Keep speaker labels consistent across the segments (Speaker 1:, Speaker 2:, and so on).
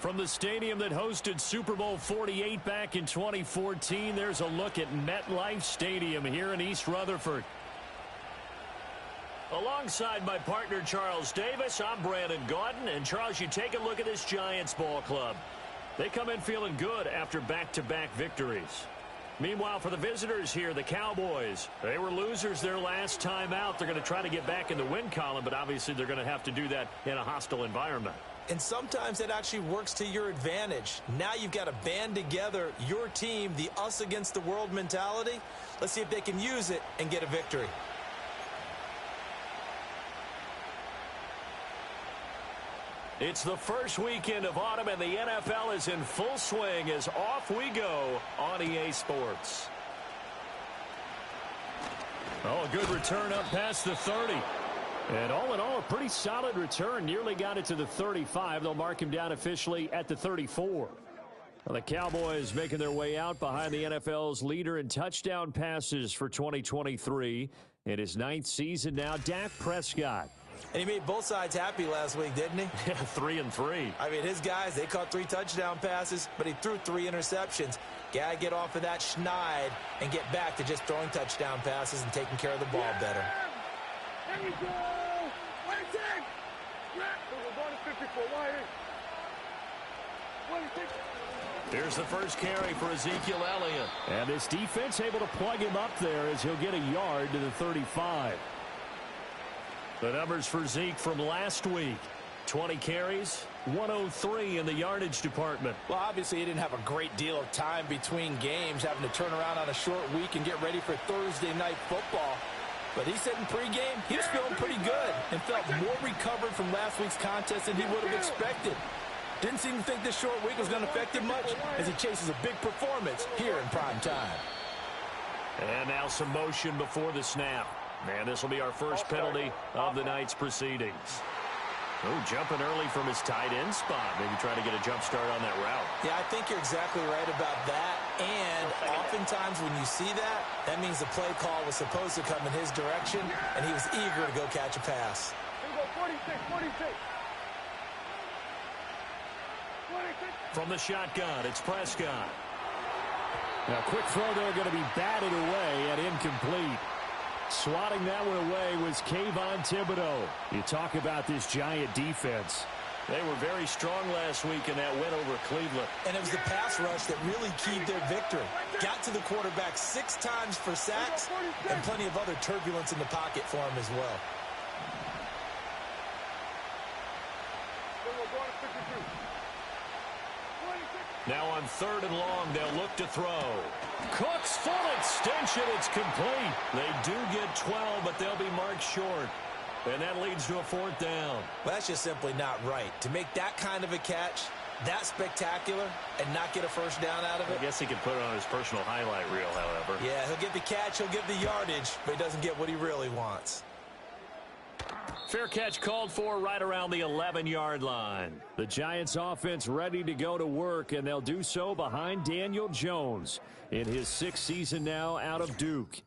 Speaker 1: From the stadium that hosted Super Bowl 48 back in 2014, there's a look at MetLife Stadium here in East Rutherford. Alongside my partner Charles Davis, I'm Brandon Gaudin. And Charles, you take a look at this Giants ball club. They come in feeling good after back-to-back victories. Meanwhile, for the visitors here, the Cowboys, they were losers their last time out. They're going to try to get back in the win column, but obviously they're going to have to do that in a hostile environment.
Speaker 2: And sometimes it actually works to your advantage. Now you've got to band together your team, the us against the world mentality. Let's see if they can use it and get a victory.
Speaker 1: It's the first weekend of autumn, and the NFL is in full swing as off we go on EA Sports. Oh, a good return up past the 30. And all in all, a pretty solid return. Nearly got it to the 35. They'll mark him down officially at the 34. Well, the Cowboys making their way out behind the NFL's leader in touchdown passes for 2023. In his 9th season now, Dak Prescott.
Speaker 2: And he made both sides happy last week, didn't he?
Speaker 1: Yeah, 3 and 3.
Speaker 2: I mean, his guys, they caught 3 touchdown passes, but he threw 3 interceptions. Got to get off of that schneid and get back to just throwing touchdown passes and taking care of the ball better.
Speaker 3: There we go! Waiting! We're going to 54. Waiting!
Speaker 1: Here's the first carry for Ezekiel Elliott. And this defense able to plug him up there as he'll get a yard to the 35. The numbers for Zeke from last week. 20 carries, 103 in the yardage department.
Speaker 2: Well, obviously he didn't have a great deal of time between games, having to turn around on a short week and get ready for Thursday night football. But he said in pregame he was feeling pretty good and felt more recovered from last week's contest than he would have expected. Didn't seem to think this short week was going to affect him much as he chases a big performance here in prime time.
Speaker 1: And now some motion before the snap. And this will be our first penalty of the night's proceedings. Oh, jumping early from his tight end spot. Maybe try to get a jump start on that route.
Speaker 2: Yeah, I think you're exactly right about that. And oftentimes when you see that, that means the play call was supposed to come in his direction, and he was eager to go catch a pass.
Speaker 3: Here we go, 46.
Speaker 1: From the shotgun, it's Prescott. Now, quick throw there going to be batted away and incomplete. Swatting that one away was Kayvon Thibodeau. You talk about this Giant defense. They were very strong last week in that win over Cleveland.
Speaker 2: And it was the pass rush that really keyed their victory. Got to the quarterback 6 times for sacks and plenty of other turbulence in the pocket for him as well.
Speaker 1: Now on 3rd and long, they'll look to throw. Cook's full extension. It's complete. They do get 12, but they'll be marked short. And that leads to a 4th down.
Speaker 2: Well, that's just simply not right. To make that kind of a catch, that spectacular, and not get a first down out of it.
Speaker 1: I guess he could put it on his personal highlight reel, however.
Speaker 2: Yeah, he'll get the catch, he'll get the yardage, but he doesn't get what he really wants.
Speaker 1: Fair catch called for right around the 11-yard line. The Giants offense ready to go to work, and they'll do so behind Daniel Jones in his 6th season now out of Duke.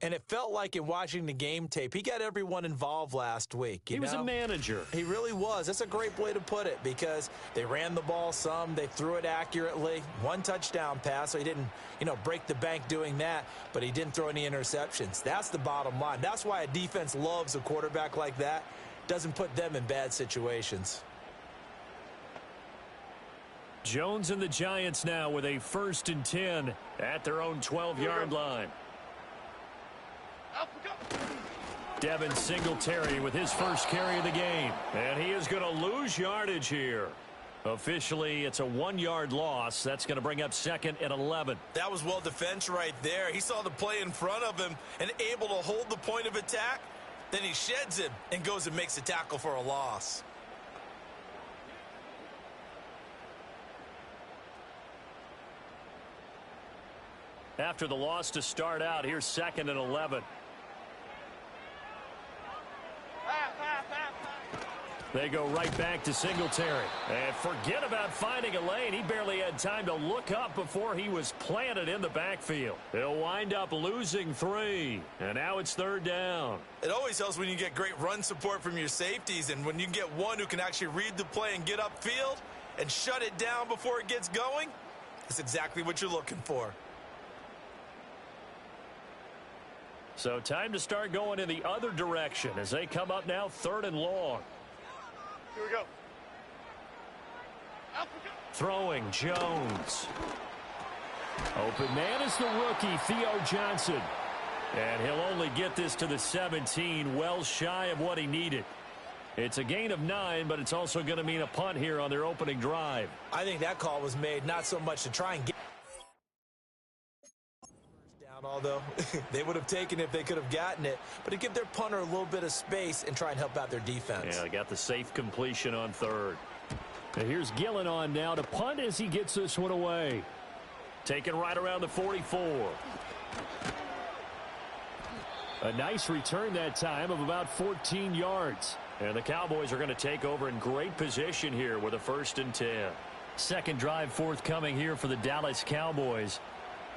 Speaker 2: And it felt like in watching the game tape, he got everyone involved last week.
Speaker 1: He was a manager.
Speaker 2: He really was. That's a great way to put it because they ran the ball some. They threw it accurately. 1 touchdown pass, so he didn't, break the bank doing that, but he didn't throw any interceptions. That's the bottom line. That's why a defense loves a quarterback like that. Doesn't put them in bad situations.
Speaker 1: Jones and the Giants now with a 1st and 10 at their own 12-yard line. Devin Singletary with his first carry of the game. And he is going to lose yardage here. Officially, it's a 1-yard loss. That's going to bring up 2nd and 11.
Speaker 2: That was well defense right there. He saw the play in front of him and able to hold the point of attack. Then he sheds him and goes and makes a tackle for a loss.
Speaker 1: After the loss to start out, here's 2nd and 11. They go right back to Singletary. And forget about finding a lane. He barely had time to look up before he was planted in the backfield. He'll wind up losing 3. And now it's 3rd down.
Speaker 2: It always helps when you get great run support from your safeties. And when you get one who can actually read the play and get upfield, and shut it down before it gets going, that's exactly what you're looking for.
Speaker 1: So time to start going in the other direction as they come up now 3rd and long.
Speaker 3: Here we go.
Speaker 1: Throwing Jones. Open man is the rookie, Theo Johnson. And he'll only get this to the 17, well shy of what he needed. It's a gain of 9, but it's also going to mean a punt here on their opening drive.
Speaker 2: I think that call was made not so much to try and get down, although they would have taken it if they could have gotten it, but to give their punter a little bit of space and try and help out their defense.
Speaker 1: Yeah, they got the safe completion on 3rd. And here's Gillen on now to punt as he gets this one away. Taken right around the 44. A nice return that time of about 14 yards. And the Cowboys are going to take over in great position here with a 1st and 10. Second drive forthcoming here for the Dallas Cowboys.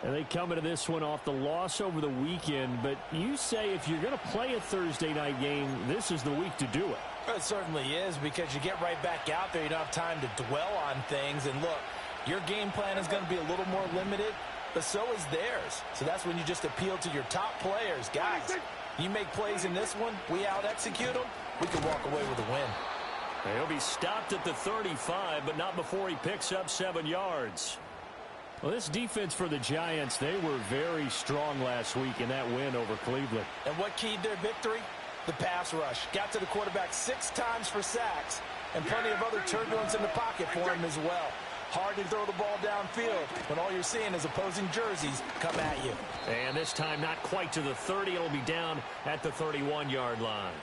Speaker 1: And they come into this one off the loss over the weekend. But you say if you're going to play a Thursday night game, this is the week to do it.
Speaker 2: It certainly is, because you get right back out there. You don't have time to dwell on things. And look, your game plan is going to be a little more limited, but so is theirs. So that's when you just appeal to your top players. Guys, you make plays in this one, we out-execute them, we can walk away with a win.
Speaker 1: He'll be stopped at the 35, but not before he picks up 7 yards. Well, this defense for the Giants, they were very strong last week in that win over Cleveland.
Speaker 2: And what keyed their victory? The pass rush. Got to the quarterback 6 times for sacks, and plenty of other turbulence in the pocket for him as well. Hard to throw the ball downfield when all you're seeing is opposing jerseys come at you.
Speaker 1: And this time not quite to the 30. It'll be down at the 31-yard line.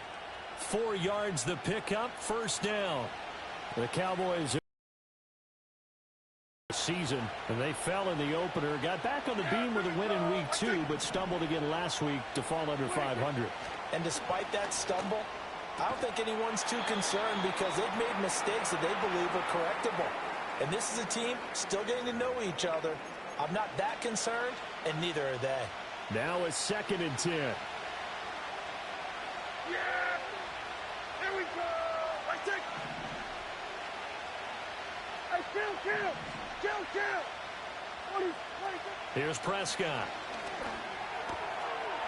Speaker 1: 4 yards the pickup, 1st down. The Cowboys season, and they fell in the opener. Got back on the beam with a win in week 2, but stumbled again last week to fall under 500.
Speaker 2: And despite that stumble, I don't think anyone's too concerned, because they've made mistakes that they believe are correctable. And this is a team still getting to know each other. I'm not that concerned, and neither are they.
Speaker 1: Now it's 2nd and 10.
Speaker 3: Yeah! Here we go! Right there! Hey, kill!
Speaker 1: Here's Prescott.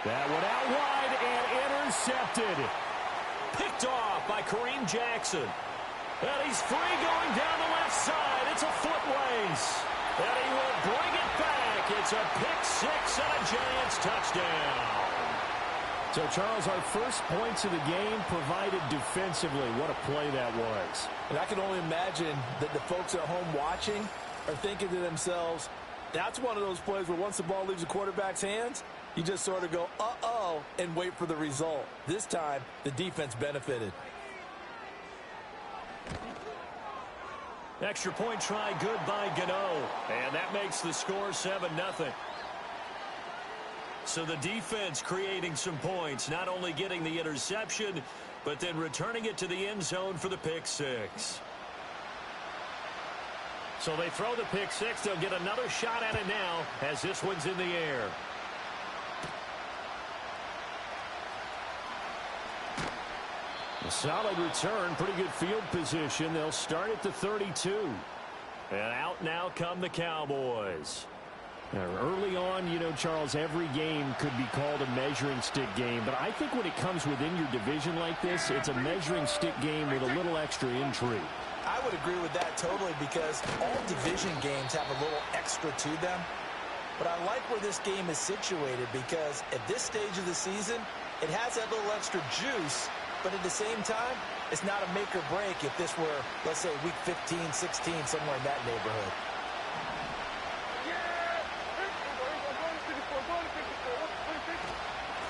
Speaker 1: That one out wide and intercepted. Picked off by Kareem Jackson. And he's free going down the left side. It's a foot race. And he will bring it back. It's a pick-6 and a Giants touchdown. So, Charles, our first points of the game provided defensively. What a play that was.
Speaker 2: And I can only imagine that the folks at home watching are thinking to themselves, that's one of those plays where once the ball leaves the quarterback's hands, you just sort of go, uh-oh, and wait for the result. This time, the defense benefited.
Speaker 1: Extra point try good by Gano. And that makes the score 7-0. So the defense creating some points, not only getting the interception, but then returning it to the end zone for the pick-6. So they throw the pick-6. They'll get another shot at it now as this one's in the air. A solid return, pretty good field position. They'll start at the 32. And out now come the Cowboys. Now, early on, you know, Charles, every game could be called a measuring stick game. But I think when it comes within your division like this, it's a measuring stick game with a little extra intrigue.
Speaker 2: I would agree with that totally, because all division games have a little extra to them. But I like where this game is situated, because at this stage of the season, it has that little extra juice. But at the same time, it's not a make or break if this were, let's say, week 15, 16, somewhere in that neighborhood.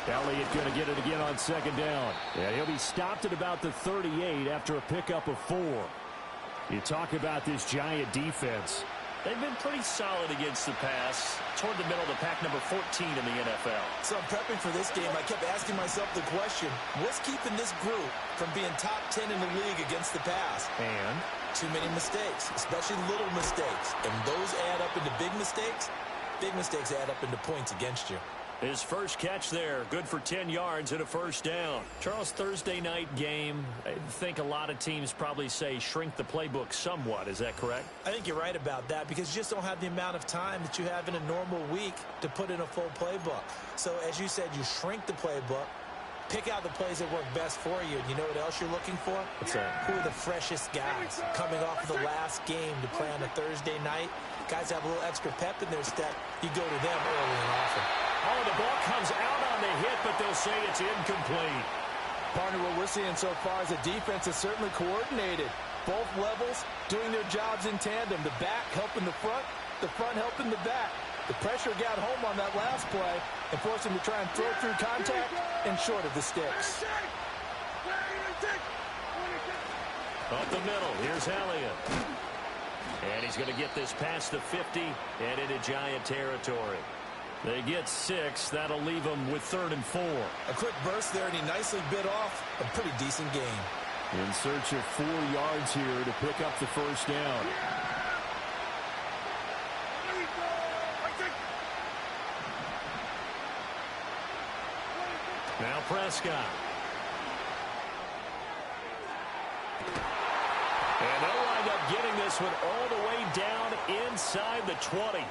Speaker 1: Elliott going to get it again on 2nd down. And he'll be stopped at about the 38 after a pickup of 4. You talk about this Giant defense. They've been pretty solid against the pass, toward the middle of the pack, number 14 in the NFL.
Speaker 2: So I'm prepping for this game. I kept asking myself the question, what's keeping this group from being top 10 in the league against the pass?
Speaker 1: And?
Speaker 2: Too many mistakes, especially little mistakes. And those add up into big mistakes. Big mistakes add up into points against you.
Speaker 1: His first catch there, good for 10 yards and a first down. Charles, Thursday night game, I think a lot of teams probably say shrink the playbook somewhat. Is that correct?
Speaker 2: I think you're right about that because you just don't have the amount of time that you have in a normal week to put in a full playbook. So as you said, you shrink the playbook, pick out the plays that work best for you. And you know what else you're looking for?
Speaker 1: What's that?
Speaker 2: Who are the freshest guys coming off of the last game to play on a Thursday night? Guys have a little extra pep in their step. You go to them early and often.
Speaker 1: Oh, the ball comes out on the hit, but they'll say it's incomplete.
Speaker 2: Partner, what we're seeing so far is the defense is certainly coordinated. Both levels doing their jobs in tandem. The back helping the front helping the back. The pressure got home on that last play and forced him to try and throw through contact and short of the sticks.
Speaker 1: Up the middle, here's Elliott. And he's going to get this past the 50 and into Giant territory. They get 6. That'll leave them with 3rd and 4.
Speaker 2: A quick burst there, and he nicely bit off a pretty decent gain.
Speaker 1: In search of 4 yards here to pick up the first down. Now Prescott. And they'll wind up getting this one all the way down inside the 20.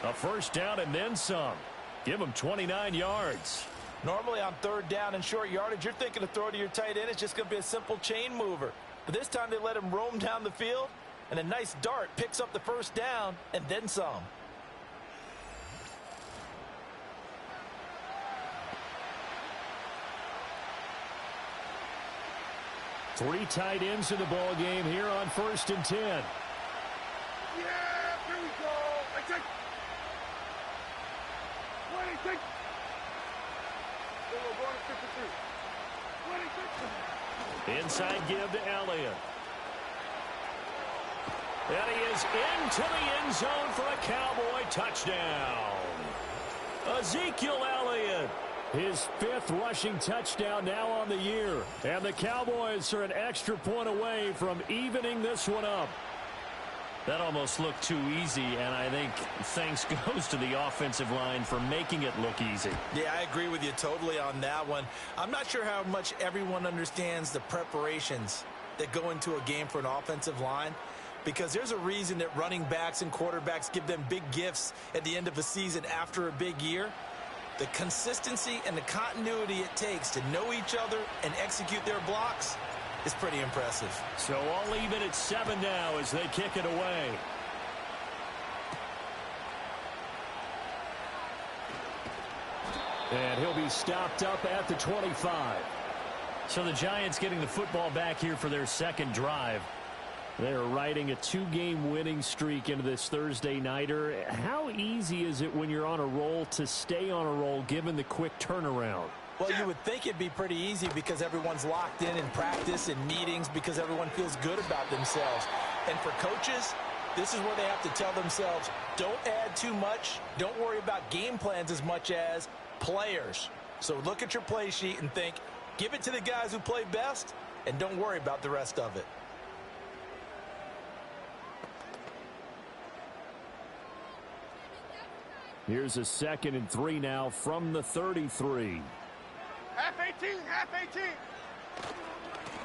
Speaker 1: A first down and then some. Give them 29 yards.
Speaker 2: Normally on 3rd down and short yardage, you're thinking to throw to your tight end. It's just going to be a simple chain mover. But this time they let him roam down the field, and a nice dart picks up the first down and then some.
Speaker 1: Three tight ends in the ball game here on 1st and 10.
Speaker 3: Yeah, here we go. I take. 26. We're going to 53. 26.
Speaker 1: Inside give to Elliott. And he is into the end zone for a Cowboy touchdown. Ezekiel Elliott. His 5th rushing touchdown now on the year. And the Cowboys are an extra point away from evening this one up. That almost looked too easy, and I think thanks goes to the offensive line for making it look easy.
Speaker 2: Yeah, I agree with you totally on that one. I'm not sure how much everyone understands the preparations that go into a game for an offensive line, because there's a reason that running backs and quarterbacks give them big gifts at the end of a season after a big year. The consistency and the continuity it takes to know each other and execute their blocks is pretty impressive.
Speaker 1: So I'll leave it at 7 now as they kick it away. And he'll be stopped up at the 25. So the Giants getting the football back here for their 2nd drive. They're riding a 2-game winning streak into this Thursday nighter. How easy is it when you're on a roll to stay on a roll given the quick turnaround?
Speaker 2: Well, you would think it'd be pretty easy because everyone's locked in practice and meetings because everyone feels good about themselves. And for coaches, this is where they have to tell themselves, don't add too much. Don't worry about game plans as much as players. So look at your play sheet and think, give it to the guys who play best and don't worry about the rest of it.
Speaker 1: Here's a 2nd and 3 now from the 33.
Speaker 3: Half 18, half 18.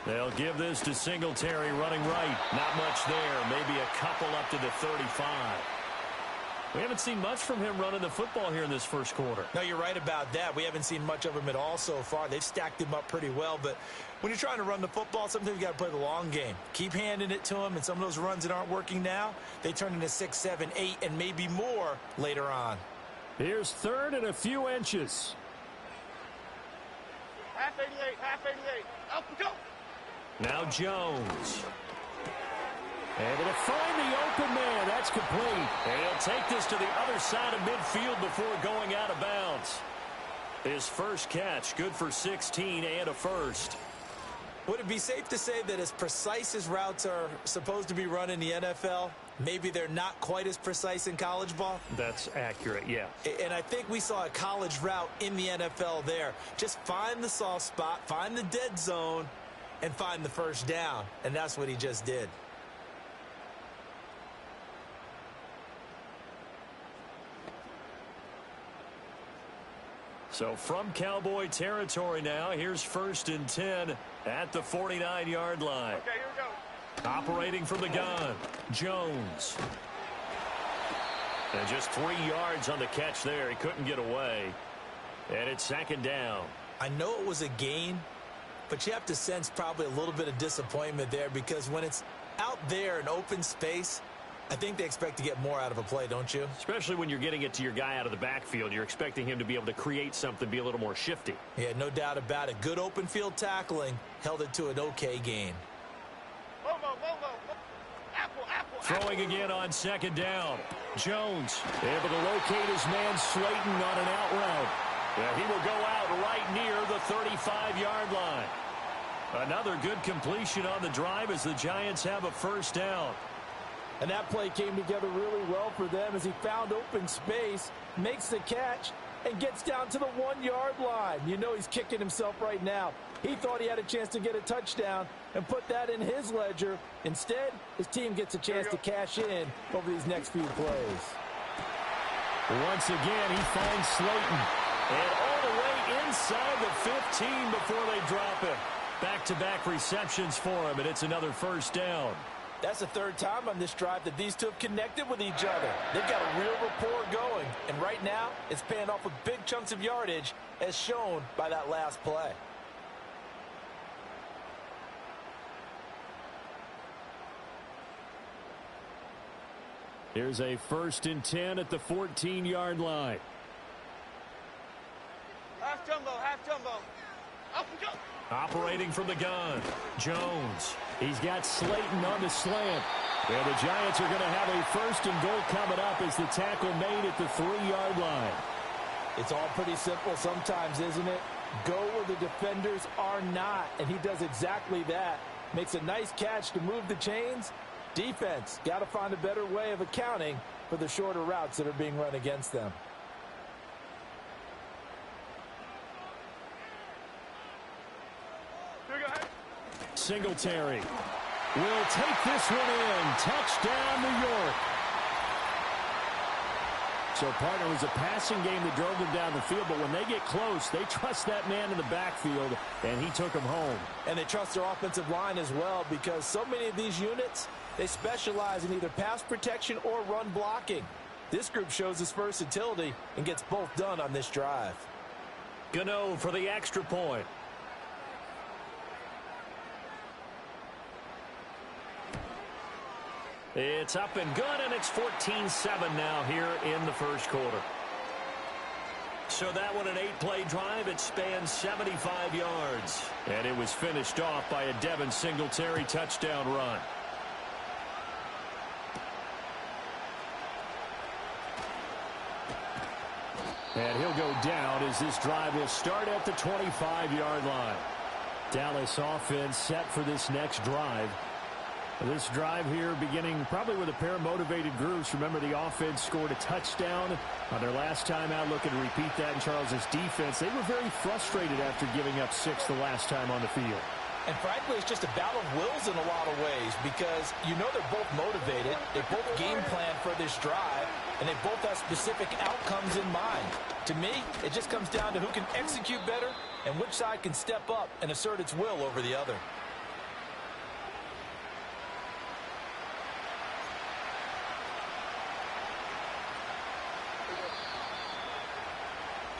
Speaker 1: They'll give this to Singletary running right. Not much there. Maybe a couple up to the 35. We haven't seen much from him running the football here in this first quarter.
Speaker 2: No, you're right about that. We haven't seen much of him at all so far. They've stacked him up pretty well. But when you're trying to run the football, sometimes you got to play the long game. Keep handing it to him. And some of those runs that aren't working now, they turn into 6, 7, 8, and maybe more later on.
Speaker 1: Here's 3rd and a few inches.
Speaker 3: Half 88, half 88. Up we go.
Speaker 1: Now Jones. Able to find the open man. That's complete. And he'll take this to the other side of midfield before going out of bounds. His first catch, good for 16 and a first.
Speaker 2: Would it be safe to say that as precise as routes are supposed to be run in the NFL, maybe they're not quite as precise in college ball?
Speaker 1: That's accurate, yeah.
Speaker 2: And I think we saw a college route in the NFL there. Just find the soft spot, find the dead zone, and find the first down. And that's what he just did.
Speaker 1: So from Cowboy territory now, here's 1st and 10 at the 49-yard line.
Speaker 3: Okay, here we go.
Speaker 1: Operating from the gun, Jones. And just 3 yards on the catch there. He couldn't get away. And it's 2nd down.
Speaker 2: I know it was a gain, but you have to sense probably a little bit of disappointment there because when it's out there in open space, I think they expect to get more out of a play, don't you?
Speaker 1: Especially when you're getting it to your guy out of the backfield. You're expecting him to be able to create something, be a little more shifty.
Speaker 2: Yeah, no doubt about it. Good open field tackling held it to an okay gain.
Speaker 1: Throwing again on 2nd down. Jones able to locate his man Slayton on an out route. Yeah, he will go out right near the 35-yard line. Another good completion on the drive as the Giants have a 1st down.
Speaker 2: And that play came together really well for them as he found open space, makes the catch, and gets down to the 1-yard line. You know he's kicking himself right now. He thought he had a chance to get a touchdown and put that in his ledger. Instead, his team gets a chance to cash in over these next few plays.
Speaker 1: Once again, he finds Slayton. And all the way inside the 15 before they drop him. Back-to-back receptions for him, and it's another 1st down.
Speaker 2: That's the 3rd time on this drive that these two have connected with each other. They've got a real rapport going. And right now, it's paying off with big chunks of yardage, as shown by that last play.
Speaker 1: Here's a 1st and 10 at the 14-yard line.
Speaker 3: Half jumbo, half jumbo. Up and go.
Speaker 1: Operating from the gun, Jones. He's got Slayton on the slant. And the Giants are going to have a 1st and goal coming up as the tackle made at the 3-yard line.
Speaker 2: It's all pretty simple sometimes, isn't it? Go where the defenders are not, and he does exactly that. Makes a nice catch to move the chains. Defense got to find a better way of accounting for the shorter routes that are being run against them.
Speaker 1: Singletary will take this one in. Touchdown, New York. So, partner, it was a passing game that drove them down the field, but when they get close, they trust that man in the backfield, and he took them home.
Speaker 2: And they trust their offensive line as well because so many of these units, they specialize in either pass protection or run blocking. This group shows its versatility and gets both done on this drive.
Speaker 1: Gano for the extra point. It's up and good, and it's 14-7 now here in the 1st quarter. So that one, an 8-play drive. It spans 75 yards. And it was finished off by a Devin Singletary touchdown run. And he'll go down as this drive will start at the 25-yard line. Dallas offense set for this next drive. This drive here beginning probably with a pair of motivated groups. Remember, the offense scored a touchdown on their last time out. Looking to repeat that in Charles's defense. They were very frustrated after giving up 6 the last time on the field.
Speaker 2: And frankly, it's just a battle of wills in a lot of ways because you know they're both motivated. They both game plan for this drive, and they both have specific outcomes in mind. To me, it just comes down to who can execute better and which side can step up and assert its will over the other.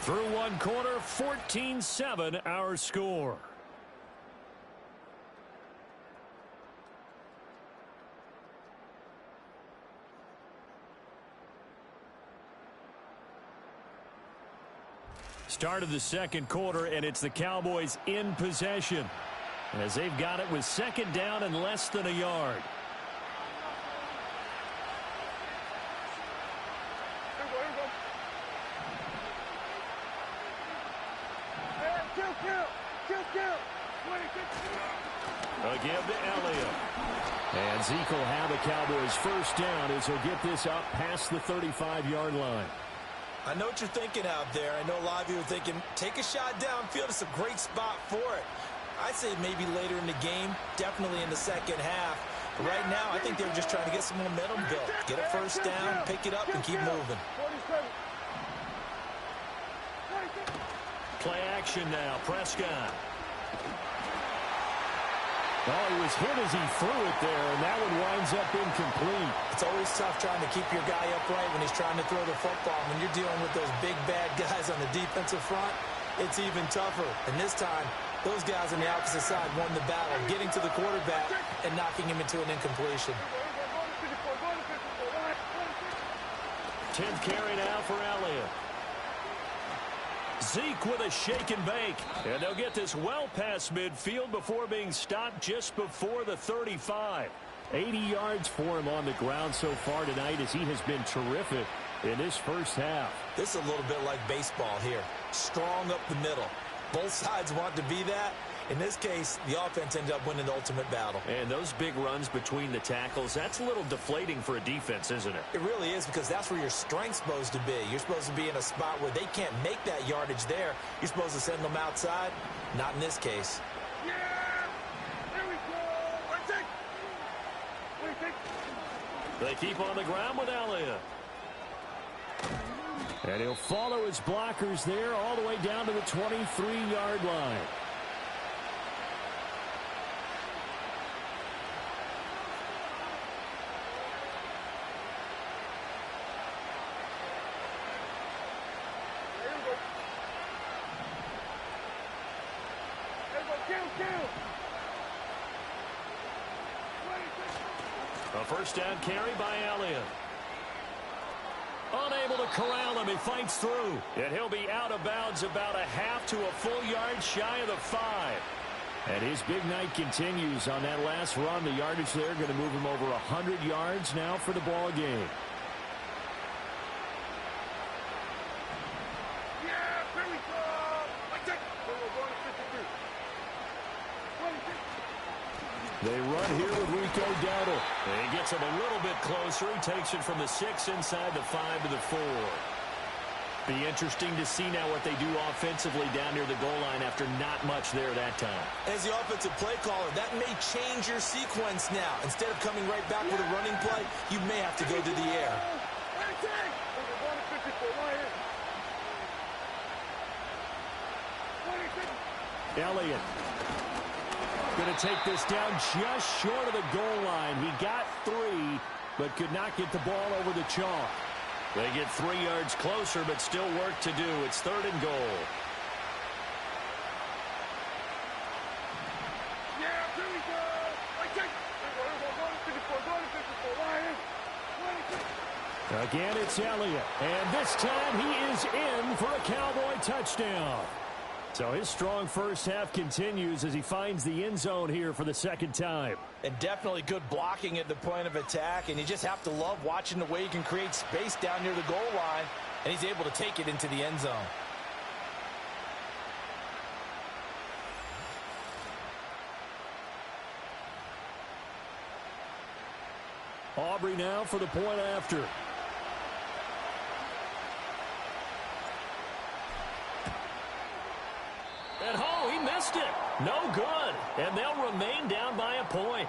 Speaker 1: Through one quarter, 14-7 our score. Start of the 2nd quarter, and it's the Cowboys in possession as they've got it with 2nd down and less than a yard. A give to Elliott. And Zeke will have the Cowboys 1st down as he'll get this up past the 35-yard line.
Speaker 2: I know what you're thinking out there. I know a lot of you are thinking, take a shot downfield. It's a great spot for it. I'd say maybe later in the game, definitely in the 2nd half. But right now, I think they're just trying to get some momentum built. Get a 1st down, pick it up, and keep moving.
Speaker 1: Play action now. Prescott.
Speaker 4: Oh, he was hit as he threw it there, and that one winds up incomplete.
Speaker 2: It's always tough trying to keep your guy upright when he's trying to throw the football. When you're dealing with those big, bad guys on the defensive front, it's even tougher. And this time, those guys on the opposite side won the battle, getting to the quarterback and knocking him into an incompletion.
Speaker 1: 10th carry now for Elliott. Zeke with a shake and bake. And they'll get this well past midfield before being stopped just before the 35.
Speaker 4: 80 yards for him on the ground so far tonight as he has been terrific in this first half.
Speaker 2: This is a little bit like baseball here. Strong up the middle. Both sides want to be that. In this case, the offense ended up winning the ultimate battle.
Speaker 1: And those big runs between the tackles, that's a little deflating for a defense, isn't it?
Speaker 2: It really is, because that's where your strength's supposed to be. You're supposed to be in a spot where they can't make that yardage there. You're supposed to send them outside. Not in this case.
Speaker 3: Yeah! There we go!
Speaker 1: They keep on the ground with Elliott.
Speaker 4: And he'll follow his blockers there all the way down to the 23-yard line.
Speaker 1: A first down carry by Elliott. Unable to corral him. He fights through. And he'll be out of bounds about a half to a full yard shy of the 5.
Speaker 4: And his big night continues on that last run. The yardage there going to move him over 100 yards now for the ball game. They run here with Rico Dowdle.
Speaker 1: He gets him a little bit closer. He takes it from the 6 inside the 5 to the 4. Be interesting to see now what they do offensively down near the goal line after not much there that time.
Speaker 2: As the offensive play caller, that may change your sequence now. Instead of coming right back with a running play, you may have to go to the air.
Speaker 4: Elliott going to take this down just short of the goal line. He got 3, but could not get the ball over the chalk.
Speaker 1: They get 3 yards closer, but still work to do. It's 3rd and goal.
Speaker 4: Again, it's Elliott, and this time he is in for a Cowboy touchdown. So his strong first half continues as he finds the end zone here for the second time.
Speaker 2: And definitely good blocking at the point of attack, and you just have to love watching the way he can create space down near the goal line, and he's able to take it into the end zone.
Speaker 4: Aubrey now for the point after.
Speaker 1: And oh, he missed it. No good. And they'll remain down by a point.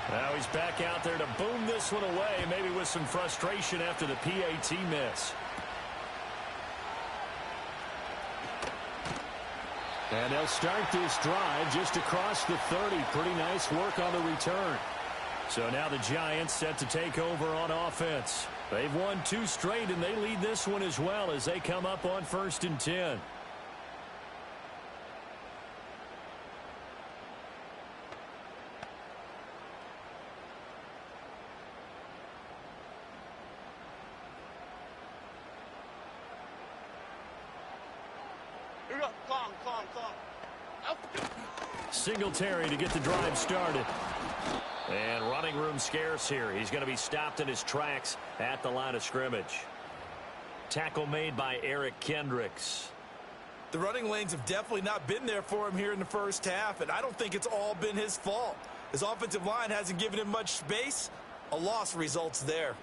Speaker 1: Now he's back out there to boom this one away, maybe with some frustration after the PAT miss.
Speaker 4: And they'll start this drive just across the 30. Pretty nice work on the return.
Speaker 1: So now the Giants set to take over on offense. They've won 2 straight, and they lead this one as well as they come up on 1st and 10.
Speaker 3: Here we go. Calm.
Speaker 1: Singletary to get the drive started. And running room scarce here. He's going to be stopped in his tracks at the line of scrimmage. Tackle made by Eric Kendricks.
Speaker 2: The running lanes have definitely not been there for him here in the first half, and I don't think it's all been his fault. His offensive line hasn't given him much space. A loss results there.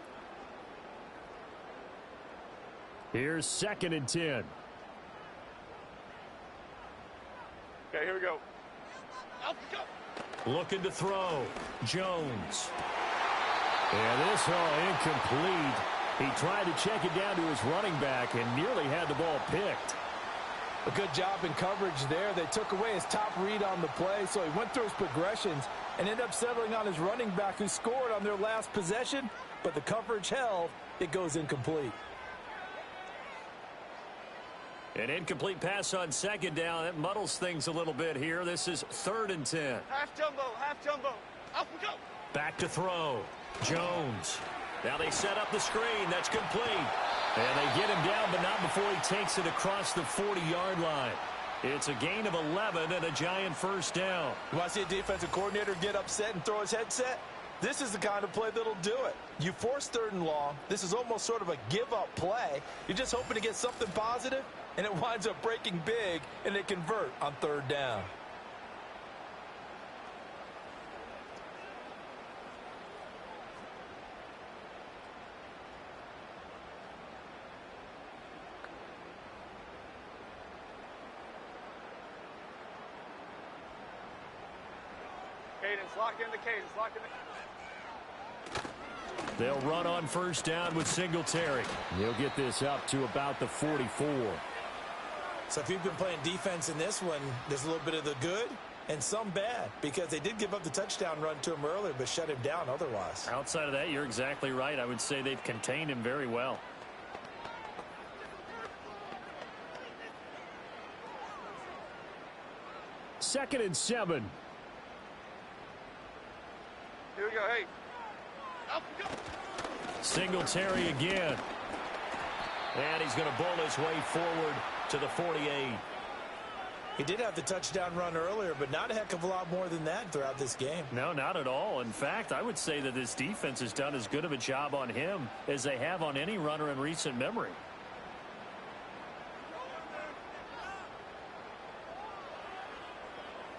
Speaker 4: Here's 2nd and 10.
Speaker 3: Okay, here we go. Go.
Speaker 1: Looking to throw. Jones.
Speaker 4: And this incomplete. He tried to check it down to his running back and nearly had the ball picked.
Speaker 2: A good job in coverage there. They took away his top read on the play, so he went through his progressions and ended up settling on his running back who scored on their last possession, but the coverage held. It goes incomplete.
Speaker 1: An incomplete pass on second down. That muddles things a little bit here. This is 3rd and 10.
Speaker 3: Half jumbo. Up we go.
Speaker 1: Back to throw. Jones. Now they set up the screen. That's complete. And they get him down, but not before he takes it across the 40-yard line. It's a gain of 11 and a Giant first down.
Speaker 2: You want to see a defensive coordinator get upset and throw his headset? This is the kind of play that'll do it. You force 3rd and long. This is almost sort of a give-up play. You're just hoping to get something positive, and it winds up breaking big, and they convert on 3rd down.
Speaker 3: Cadence, lock in the cadence, lock in the...
Speaker 4: They'll run on first down with Singletary. He'll get this up to about the 44.
Speaker 2: So if you've been playing defense in this one, there's a little bit of the good and some bad, because they did give up the touchdown run to him earlier but shut him down otherwise.
Speaker 1: Outside of that, you're exactly right. I would say they've contained him very well.
Speaker 4: Second and 7.
Speaker 3: Here we go, hey. Up we go.
Speaker 1: Singletary again. And he's going to bowl his way forward to the 48.
Speaker 2: He did have the touchdown run earlier, but not a heck of a lot more than that throughout this game.
Speaker 1: No, not at all. In fact, I would say that this defense has done as good of a job on him as they have on any runner in recent memory.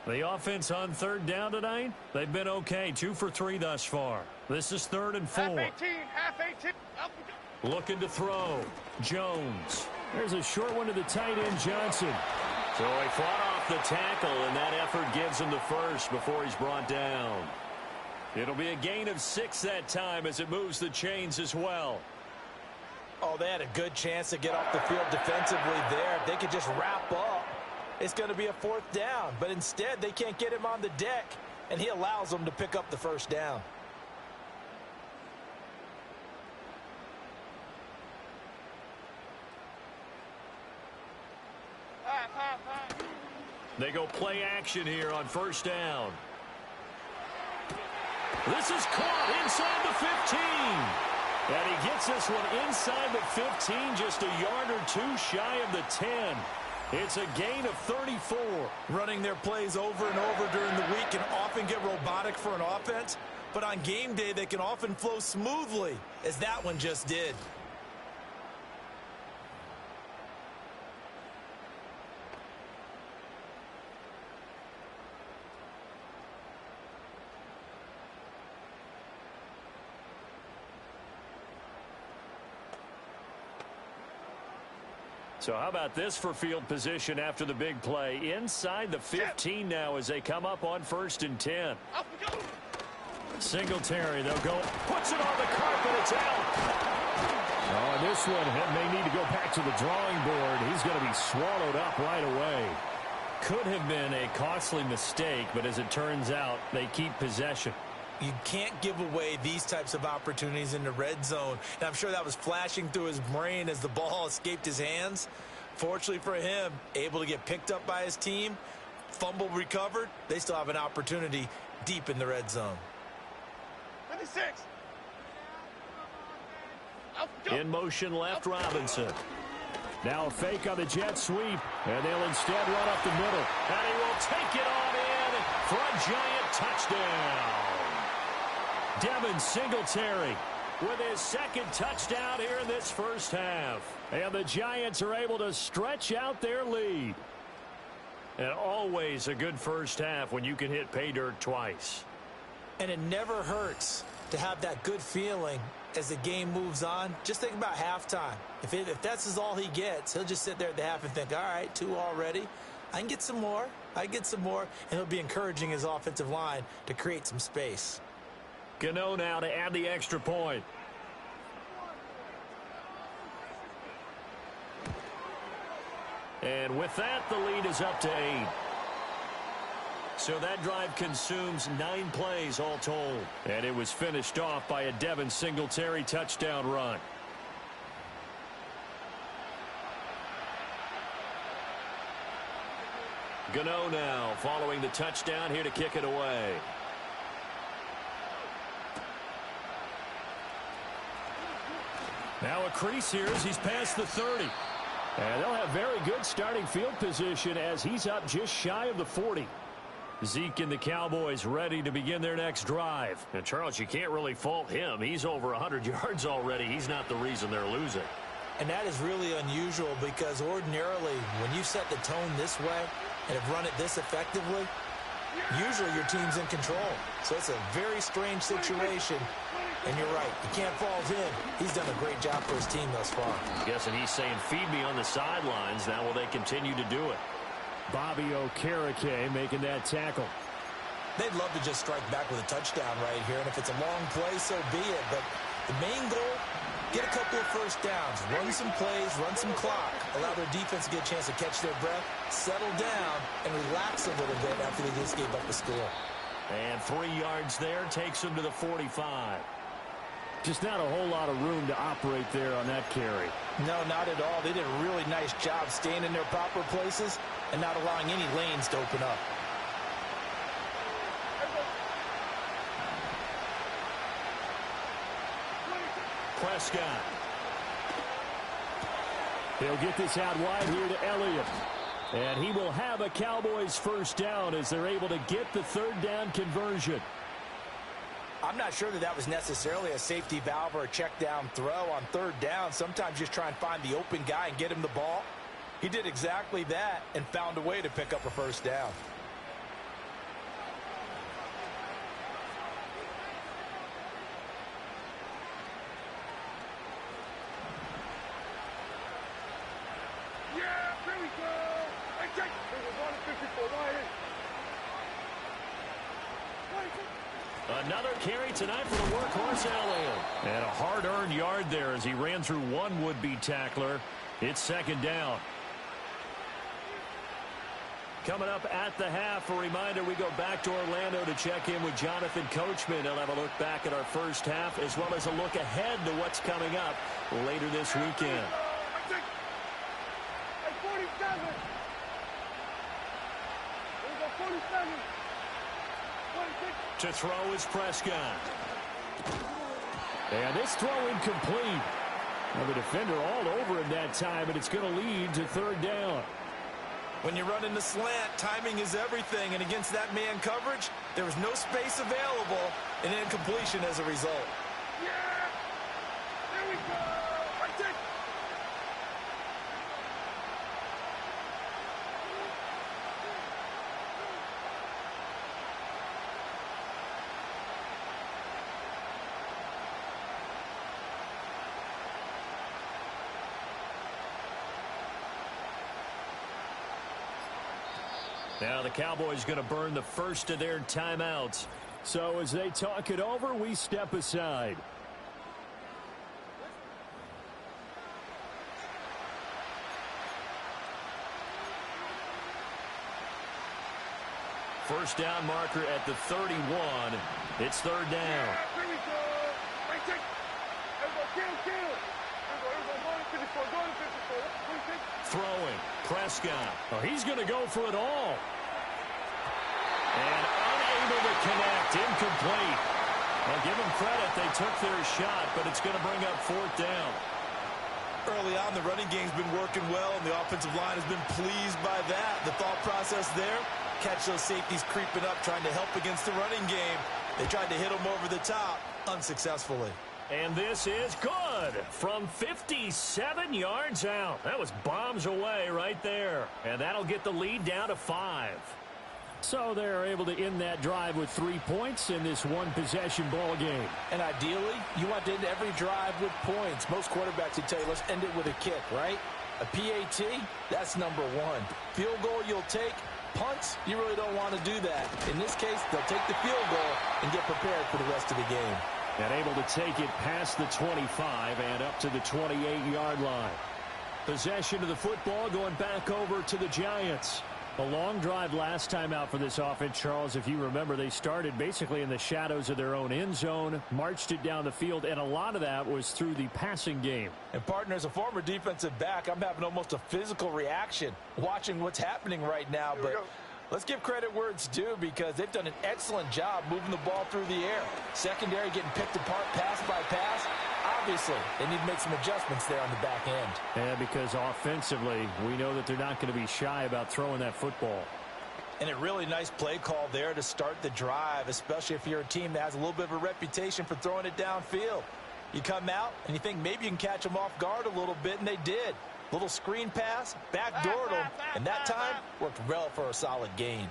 Speaker 1: The offense on 3rd down tonight, they've been okay. 2 for 3 thus far. This is 3rd and 4.
Speaker 3: Half 18. Up we go.
Speaker 1: Looking to throw. Jones. There's a short one to the tight end, Johnson. So he fought off the tackle, and that effort gives him the first before he's brought down. It'll be a gain of 6 that time as it moves the chains as well.
Speaker 2: Oh, they had a good chance to get off the field defensively there. If they could just wrap up, it's going to be a 4th down. But instead, they can't get him on the deck, and he allows them to pick up the first down.
Speaker 1: They go play action here on first down. This is caught inside the 15. And he gets this one inside the 15, just a yard or 2 shy of the 10. It's a gain of 34.
Speaker 2: Running their plays over and over during the week can often get robotic for an offense, but on game day they can often flow smoothly, as that one just did.
Speaker 1: So how about this for field position after the big play? Inside the 15 now as they come up on 1st and 10.
Speaker 3: Up we go.
Speaker 1: Singletary, they'll go. Puts it on the carpet. It's out.
Speaker 4: Oh, and this one may need to go back to the drawing board. He's going to be swallowed up right away.
Speaker 1: Could have been a costly mistake, but as it turns out, they keep possession.
Speaker 2: You can't give away these types of opportunities in the red zone. And I'm sure that was flashing through his brain as the ball escaped his hands. Fortunately for him, able to get picked up by his team, fumble recovered. They still have an opportunity deep in the red zone.
Speaker 3: 56. Up we go.
Speaker 1: In motion left, Robinson.
Speaker 4: Now a fake on the jet sweep, and they'll instead run up the middle.
Speaker 1: And he will take it on in for a Giant touchdown. Devin Singletary with his 2nd touchdown here in this first half. And the Giants are able to stretch out their lead. And always a good first half when you can hit pay dirt twice.
Speaker 2: And it never hurts to have that good feeling as the game moves on. Just think about halftime. If that's all he gets, he'll just sit there at the half and think, all right, 2 already. I can get some more. I get some more. And he'll be encouraging his offensive line to create some space.
Speaker 1: Gano now to add the extra point. And with that, the lead is up to 8. So that drive consumes 9 plays all told. And it was finished off by a Devin Singletary touchdown run. Gano now following the touchdown here to kick it away.
Speaker 4: Now a crease here as he's past the 30. And they'll have very good starting field position as he's up just shy of the 40. Zeke and the Cowboys ready to begin their next drive.
Speaker 1: And Charles, you can't really fault him. He's over 100 yards already. He's not the reason they're losing.
Speaker 2: And that is really unusual because ordinarily when you set the tone this way and have run it this effectively, usually your team's in control. So it's a very strange situation. And you're right, you can't fault him. He's done a great job for his team thus far.
Speaker 1: I'm guessing he's saying, feed me on the sidelines. Now will they continue to do it?
Speaker 4: Bobby Okereke making that tackle.
Speaker 2: They'd love to just strike back with a touchdown right here. And if it's a long play, so be it. But the main goal, get a couple of first downs. Run some plays, run some clock. Allow their defense to get a chance to catch their breath, settle down, and relax a little bit after they just gave up the score.
Speaker 1: And 3 yards there takes them to the 45.
Speaker 4: Just not a whole lot of room to operate there on that carry.
Speaker 2: No, not at all. They did a really nice job staying in their proper places and not allowing any lanes to open up.
Speaker 1: Prescott.
Speaker 4: He'll get this out wide here to Elliott. And he will have a Cowboys first down as they're able to get the third down conversion.
Speaker 2: I'm not sure that was necessarily a safety valve or a check down throw on third down. Sometimes just try and find the open guy and get him the ball. He did exactly that and found a way to pick up a first down.
Speaker 3: Yeah, here we go. Hey, check. There's a 54 right in.
Speaker 1: Another carry tonight for the workhorse Elliott. And a hard-earned yard there as he ran through one would-be tackler. It's second down. Coming up at the half, a reminder, we go back to Orlando to check in with Jonathan Coachman. He'll have a look back at our first half as well as a look ahead to what's coming up later this weekend.
Speaker 3: Hey, 47. There's a 47. 26.
Speaker 1: To throw is Prescott.
Speaker 4: And this throw incomplete. Now the defender all over him that time, but it's going to lead to third down.
Speaker 2: When you run in the slant, timing is everything, and against that man coverage, there was no space available, and incompletion as a result.
Speaker 3: Yeah. Here we go. Hey, check.
Speaker 1: Now the Cowboys going to burn the first of their timeouts.
Speaker 4: So as they talk it over, we step aside.
Speaker 1: First down marker at the 31. It's third down.
Speaker 3: Yeah, here we go. Hey, check. Kill. Here we go. 54. Go to 54. 26.
Speaker 1: Throwing. Prescott.
Speaker 4: Oh, he's going to go for it all.
Speaker 1: And unable to connect. Incomplete. Well, give them credit. They took their shot, but it's going to bring up fourth down.
Speaker 2: Early on, the running game's been working well, and the offensive line has been pleased by that. The thought process there, catch those safeties creeping up, trying to help against the running game. They tried to hit them over the top, unsuccessfully.
Speaker 1: And this is good from 57 yards out. That was bombs away right there. And that'll get the lead down to 5.
Speaker 4: So they're able to end that drive with 3 points in this one-possession ball game.
Speaker 2: And ideally, you want to end every drive with points. Most quarterbacks would tell you, let's end it with a kick, right? A PAT, that's number one. Field goal you'll take, punts, you really don't want to do that. In this case, they'll take the field goal and get prepared for the rest of the game.
Speaker 4: And able to take it past the 25 and up to the 28-yard line. Possession of the football going back over to the Giants. A long drive last time out for this offense, Charles. If you remember, they started basically in the shadows of their own end zone, marched it down the field, and a lot of that was through the passing game.
Speaker 2: And, partner, as a former defensive back, I'm having almost a physical reaction watching what's happening right now. But let's give credit where it's due, because they've done an excellent job moving the ball through the air. Secondary getting picked apart pass by pass. Obviously, they need to make some adjustments there on the back end.
Speaker 4: Yeah, because offensively, we know that they're not going to be shy about throwing that football.
Speaker 2: And a really nice play call there to start the drive, especially if you're a team that has a little bit of a reputation for throwing it downfield. You come out and you think maybe you can catch them off guard a little bit, and they did. Little screen pass, backdoored them, and that time worked well for a solid gain.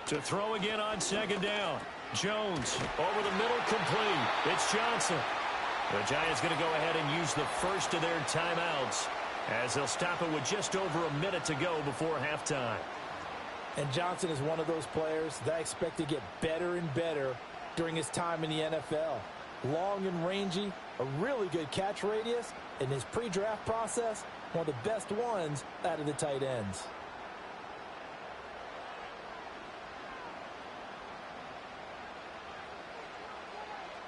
Speaker 4: To throw again on second down. Jones over the middle, complete. It's Johnson. The Giants going to go ahead and use the first of their timeouts as they'll stop it with just over a minute to go before halftime.
Speaker 2: And Johnson is one of those players that I expect to get better and better during his time in the NFL. Long and rangy, a really good catch radius, and his pre-draft process, one of the best ones out of the tight ends.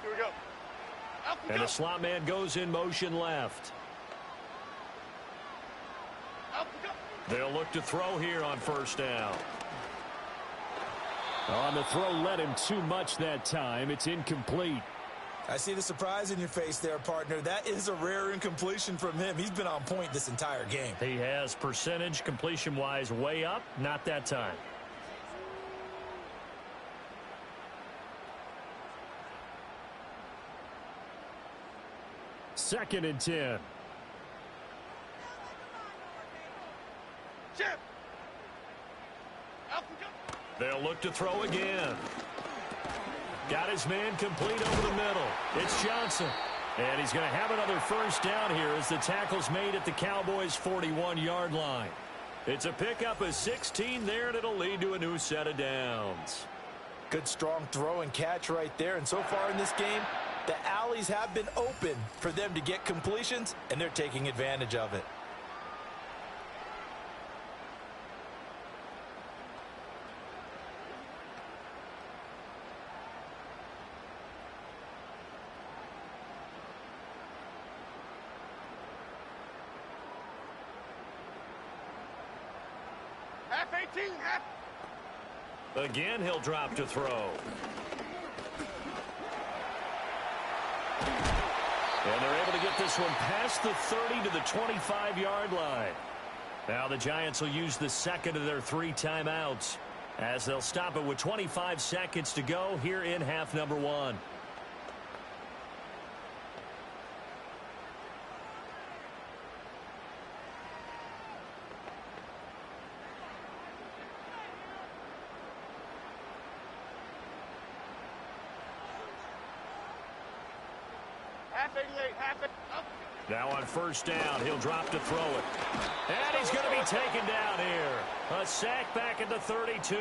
Speaker 3: Here we go.
Speaker 4: And the slot man goes in motion left. They'll look to throw here on first down. On the throw, led him too much that time. It's incomplete.
Speaker 2: I see the surprise in your face there, partner. That is a rare incompletion from him. He's been on point this entire game.
Speaker 4: He has percentage completion-wise way up. Not that time. Second and 10.
Speaker 3: Chip.
Speaker 4: They'll look to throw again. Got his man complete over the middle. It's Johnson. And he's going to have another first down here as the tackle's made at the Cowboys' 41-yard line. It's a pickup of 16 there, and it'll lead to a new set of downs.
Speaker 2: Good strong throw and catch right there. And so far in this game, the alleys have been open for them to get completions, and they're taking advantage of it.
Speaker 3: Half 18, half.
Speaker 4: Again, he'll drop to throw. And they're able to get this one past the 30 to the 25-yard line. Now the Giants will use the second of their 3 timeouts as they'll stop it with 25 seconds to go here in half number 1. Now on first down, he'll drop to throw it. And he's going to be taken down here. A sack back at the 32.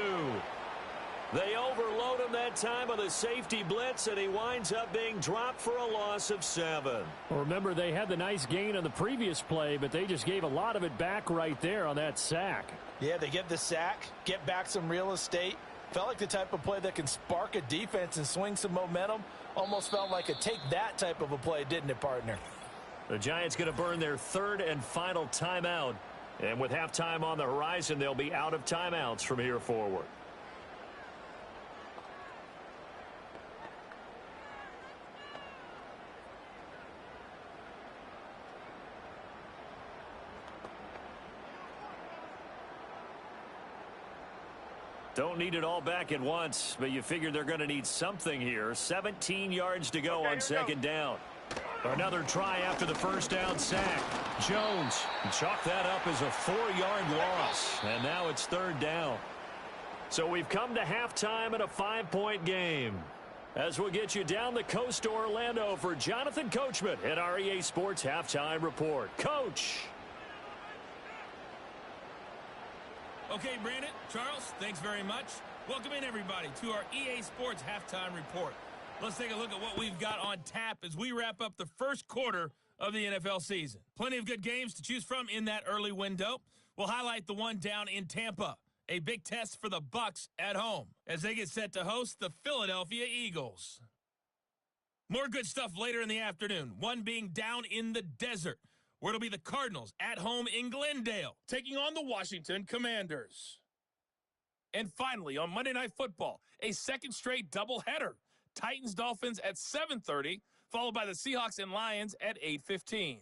Speaker 4: They overload him that time on the safety blitz, and he winds up being dropped for a loss of 7. Well, remember, they had the nice gain on the previous play, but they just gave a lot of it back right there on that sack.
Speaker 2: Yeah, they get the sack, get back some real estate. Felt like the type of play that can spark a defense and swing some momentum. Almost felt like a take that type of a play, didn't it, partner?
Speaker 4: The Giants going to burn their 3rd and final timeout. And with halftime on the horizon, they'll be out of timeouts from here forward. Don't need it all back at once, but you figure they're going to need something here. 17 yards to go on second down. Another try after the first down sack. Jones chalked that up as a 4-yard loss, and now it's 3rd down. So we've come to halftime in a 5-point game. As we'll get you down the coast to Orlando for Jonathan Coachman at our EA Sports Halftime Report. Coach.
Speaker 5: Okay, Brandon, Charles, thanks very much. Welcome in, everybody, to our EA Sports Halftime Report. Let's take a look at what we've got on tap as we wrap up the first quarter of the NFL season. Plenty of good games to choose from in that early window. We'll highlight the one down in Tampa, a big test for the Bucs at home as they get set to host the Philadelphia Eagles. More good stuff later in the afternoon, one being down in the desert, where it'll be the Cardinals at home in Glendale, taking on the Washington Commanders. And finally, on Monday Night Football, a second straight doubleheader. Titans-Dolphins at 7:30, followed by the Seahawks and Lions at 8:15.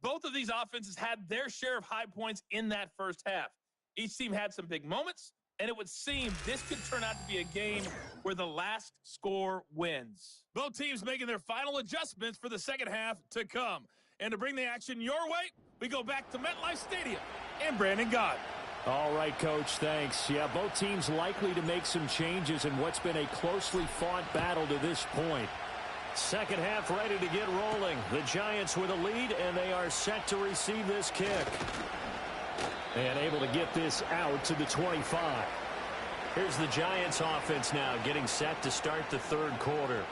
Speaker 5: Both of these offenses had their share of high points in that first half. Each team had some big moments, and it would seem this could turn out to be a game where the last score wins. Both teams making their final adjustments for the second half to come. And to bring the action your way, we go back to MetLife Stadium and Brandon Gaudin.
Speaker 4: All right, Coach, thanks. Yeah, both teams likely to make some changes in what's been a closely fought battle to this point.
Speaker 1: Second half ready to get rolling. The Giants with a lead, and they are set to receive this kick. And able to get this out to the 25. Here's the Giants offense now getting set to start the third quarter.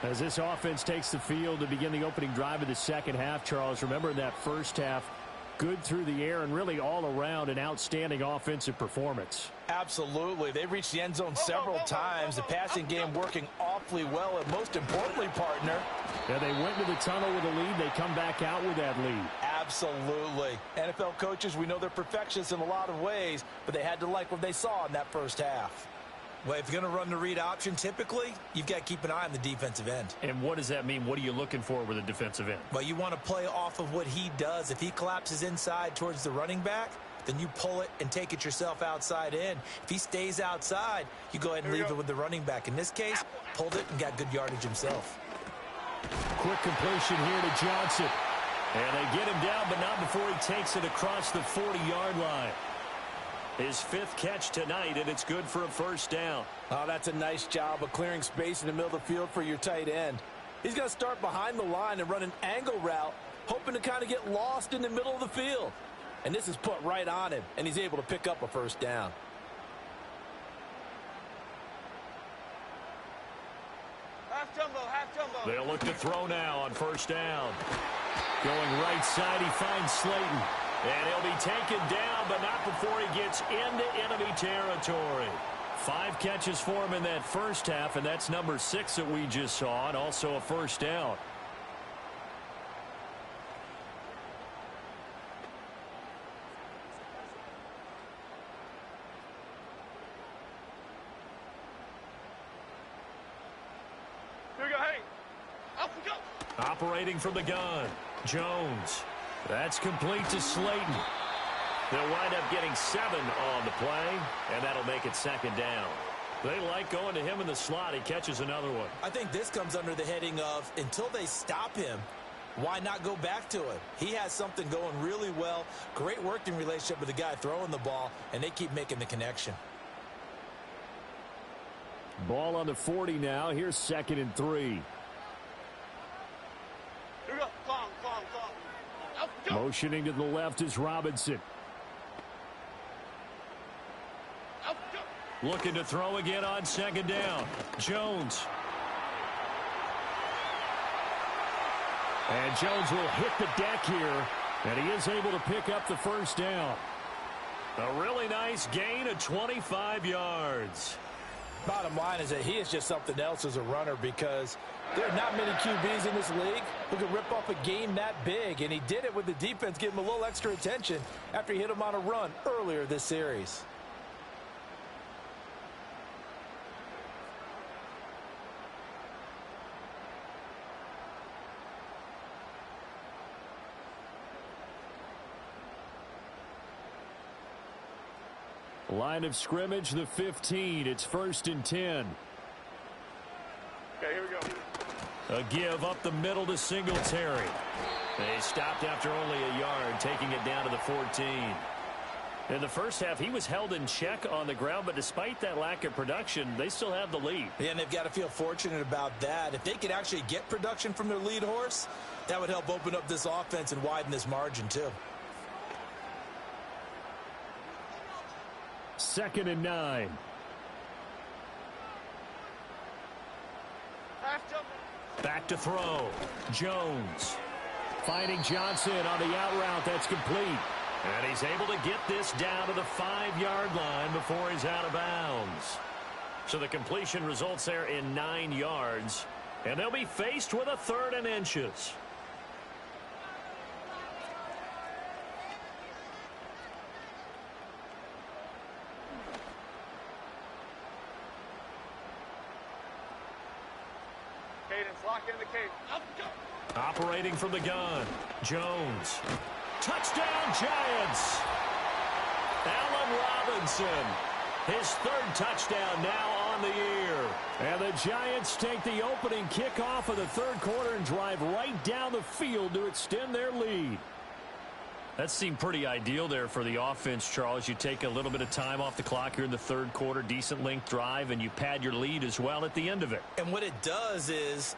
Speaker 4: As this offense takes the field to begin the opening drive of the second half, Charles, remember in that first half, good through the air and really all around an outstanding offensive performance.
Speaker 2: Absolutely. They reached the end zone several times. The passing game working awfully well. And most importantly, partner.
Speaker 4: Yeah, they went to the tunnel with a lead. They come back out with that lead.
Speaker 2: Absolutely. NFL coaches, we know they're perfectionists in a lot of ways, but they had to like what they saw in that first half.
Speaker 6: Well, if you're going to run the read option, typically, you've got to keep an eye on the defensive end.
Speaker 1: And what does that mean? What are you looking for with a defensive end?
Speaker 6: Well, you want to play off of what he does. If he collapses inside towards the running back, then you pull it and take it yourself outside in. If he stays outside, you go ahead and leave it with the running back. In this case, pulled it and got good yardage himself.
Speaker 4: Quick completion here to Johnson.
Speaker 1: And they get him down, but not before he takes it across the 40-yard line. His fifth catch tonight, and it's good for a first down.
Speaker 2: Oh, that's a nice job of clearing space in the middle of the field for your tight end. He's going to start behind the line and run an angle route, hoping to kind of get lost in the middle of the field. And this is put right on him, and he's able to pick up a first down.
Speaker 3: Half jumbo, half jumbo.
Speaker 1: They'll look to throw now on first down. Going right side, he finds Slayton. And he'll be taken down, but not before he gets into enemy territory. 5 catches for him in that first half, and that's number 6 that we just saw, and also a first down.
Speaker 3: Here we go, hey. Up we go.
Speaker 1: Operating from the gun, Jones. That's complete to Slayton. They'll wind up getting 7 on the play, and that'll make it second down. They like going to him in the slot. He catches another one.
Speaker 6: I think this comes under the heading of until they stop him, why not go back to it? He has something going really well. Great working relationship with the guy throwing the ball, and they keep making the connection.
Speaker 4: Ball on the 40 now. Here's 2nd and 3.
Speaker 3: Here we go. Calm, calm, calm. Up we go.
Speaker 4: Motioning to the left is Robinson.
Speaker 3: Up we go.
Speaker 1: Looking to throw again on second down. Jones.
Speaker 4: And Jones will hit the deck here, and he is able to pick up the first down.
Speaker 1: A really nice gain of 25 yards.
Speaker 2: Bottom line is that he is just something else as a runner because there are not many QBs in this league who can rip off a game that big, and he did it with the defense giving him a little extra attention after he hit him on a run earlier this series.
Speaker 4: Line of scrimmage, the 15. It's 1st and 10.
Speaker 3: Okay, here we go.
Speaker 1: A give up the middle to Singletary. They stopped after only a yard, taking it down to the 14.
Speaker 4: In the first half, he was held in check on the ground, but despite that lack of production, they still have the lead.
Speaker 6: Yeah, and they've got to feel fortunate about that. If they could actually get production from their lead horse, that would help open up this offense and widen this margin too.
Speaker 4: 2nd and 9. Back to throw. Jones. Finding Johnson on the out route. That's complete. And he's able to get this down to the 5-yard line before he's out of bounds. So the completion results there in 9 yards. And they'll be faced with a 3rd and inches.
Speaker 3: Cadence, lock in the cadence.
Speaker 4: Operating from the gun. Jones. Touchdown, Giants. Allen Robinson. His 3rd touchdown now on the year. And the Giants take the opening kickoff of the 3rd quarter and drive right down the field to extend their lead. That seemed pretty ideal there for the offense, Charles. You take a little bit of time off the clock here in the 3rd quarter, decent length drive, and you pad your lead as well at the end of it.
Speaker 6: And what it does is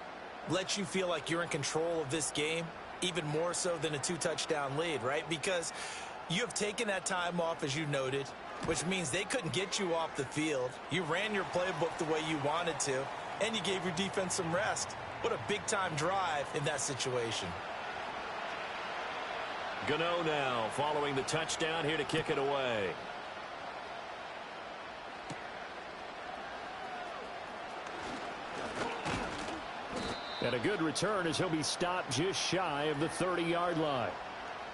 Speaker 6: let you feel like you're in control of this game, even more so than a 2-touchdown lead, right? Because you have taken that time off, as you noted, which means they couldn't get you off the field. You ran your playbook the way you wanted to, and you gave your defense some rest. What a big-time drive in that situation.
Speaker 4: Gano now following the touchdown here to kick it away. And a good return as he'll be stopped just shy of the 30-yard line.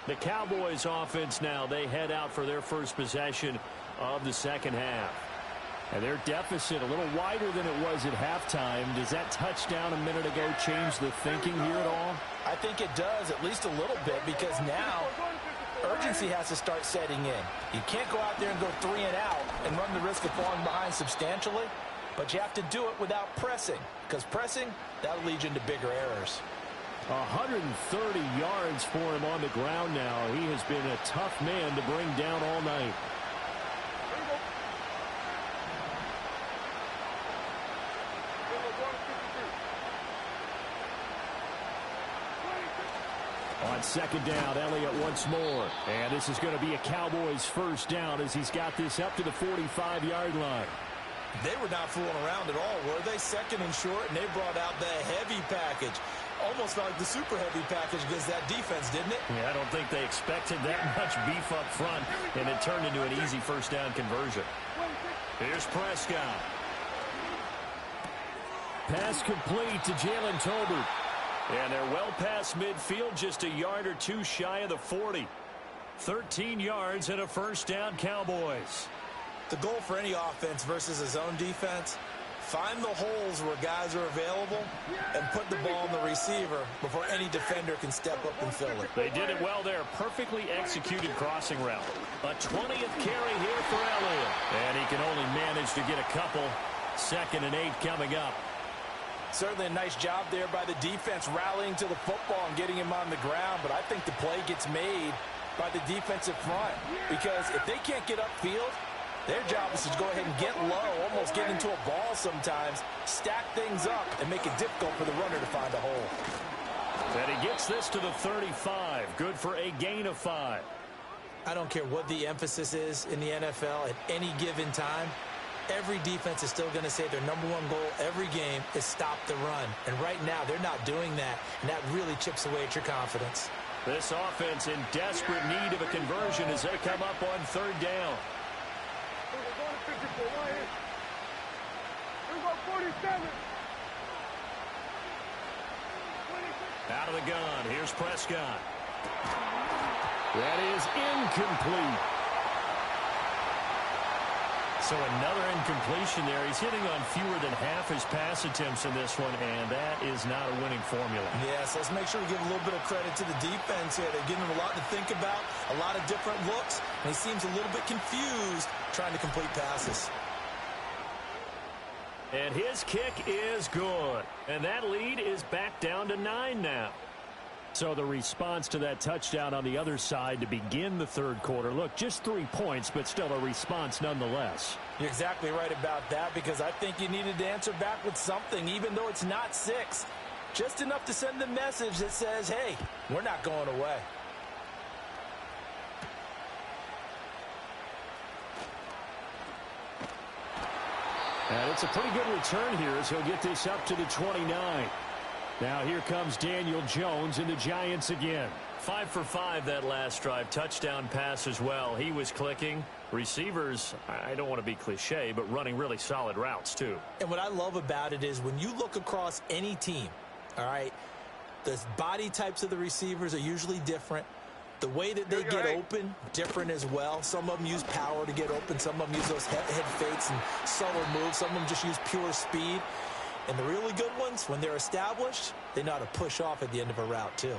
Speaker 4: The Cowboys offense now, they head out for their first possession of the 2nd half. And their deficit a little wider than it was at halftime. Does that touchdown a minute ago change the thinking here at all?
Speaker 6: I think it does, at least a little bit, because now urgency has to start setting in. You can't go out there and go 3 and out and run the risk of falling behind substantially, but you have to do it without pressing, because pressing, that'll lead you into bigger errors.
Speaker 4: 130 yards for him on the ground now. He has been a tough man to bring down all night. On 2nd down, Elliott once more. And this is going to be a Cowboys 1st down as he's got this up to the 45-yard line.
Speaker 6: They were not fooling around at all, were they? 2nd and short, and they brought out the heavy package. Almost like the super heavy package against that defense, didn't it?
Speaker 4: Yeah, I don't think they expected that much beef up front, and it turned into an easy 1st down conversion. Here's Prescott. Pass complete to Jalen Tolbert. And they're well past midfield, just a yard or 2 shy of the 40. 13 yards and a 1st down, Cowboys.
Speaker 6: The goal for any offense versus a zone defense, find the holes where guys are available and put the ball on the receiver before any defender can step up and fill it.
Speaker 4: They did it well there. Perfectly executed crossing route. A 20th carry here for Elliott. And he can only manage to get a couple. 2nd and 8 coming up.
Speaker 6: Certainly a nice job there by the defense rallying to the football and getting him on the ground, but I think the play gets made by the defensive front, because if they can't get upfield, their job is to go ahead and get low, almost get into a ball sometimes, stack things up, and make it difficult for the runner to find a hole.
Speaker 4: And he gets this to the 35. Good for a gain of 5.
Speaker 6: I don't care what the emphasis is in the NFL at any given time. Every defense is still going to say their #1 goal every game is stop the run. And right now, they're not doing that, and that really chips away at your confidence.
Speaker 4: This offense in desperate need of a conversion as they come up on 3rd down. Out of the gun, here's Prescott. That is incomplete. So another incompletion there. He's hitting on fewer than half his pass attempts in this one, and that is not a winning formula.
Speaker 6: Yes, let's make sure we give a little bit of credit to the defense here. They're giving him a lot to think about, a lot of different looks, and he seems a little bit confused trying to complete passes.
Speaker 4: And his kick is good. And that lead is back down to 9 now. So the response to that touchdown on the other side to begin the third quarter. Look, just 3 points, but still a response nonetheless.
Speaker 6: You're exactly right about that, because I think you needed to answer back with something, even though it's not 6. Just enough to send the message that says, hey, we're not going away.
Speaker 4: And it's a pretty good return here as he'll get this up to the 29. Now here comes Daniel Jones and the Giants again.
Speaker 1: 5 for 5 that last drive. Touchdown pass as well. He was clicking. Receivers, I don't want to be cliche, but running really solid routes too.
Speaker 6: And what I love about it is when you look across any team, all right, the body types of the receivers are usually different. The way that they get open, different as well. Some of them use power to get open. Some of them use those head fakes and subtle moves. Some of them just use pure speed. And the really good ones, when they're established, they know how to push off at the end of a route, too.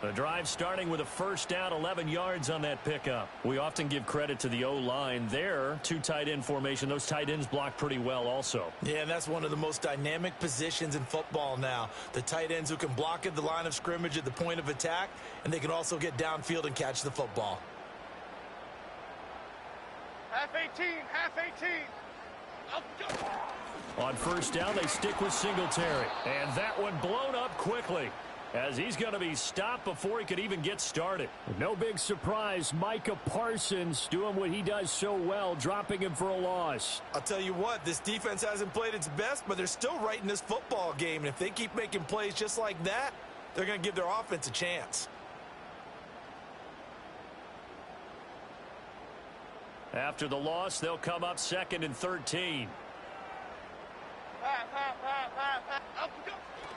Speaker 1: The drive starting with a first down, 11 yards on that pickup. We often give credit to the O-line there. 2 tight end formation. Those tight ends block pretty well also.
Speaker 6: Yeah, and that's one of the most dynamic positions in football now. The tight ends who can block at the line of scrimmage at the point of attack, and they can also get downfield and catch the football.
Speaker 3: Half 18, half 18. Up, go.
Speaker 1: On first down, they stick with Singletary. And that one blown up quickly, as he's going to be stopped before he could even get started.
Speaker 4: No big surprise. Micah Parsons doing what he does so well, dropping him for a loss.
Speaker 6: I'll tell you what, this defense hasn't played its best, but they're still right in this football game. And if they keep making plays just like that, they're going to give their offense a chance.
Speaker 1: After the loss, they'll come up 2nd and 13.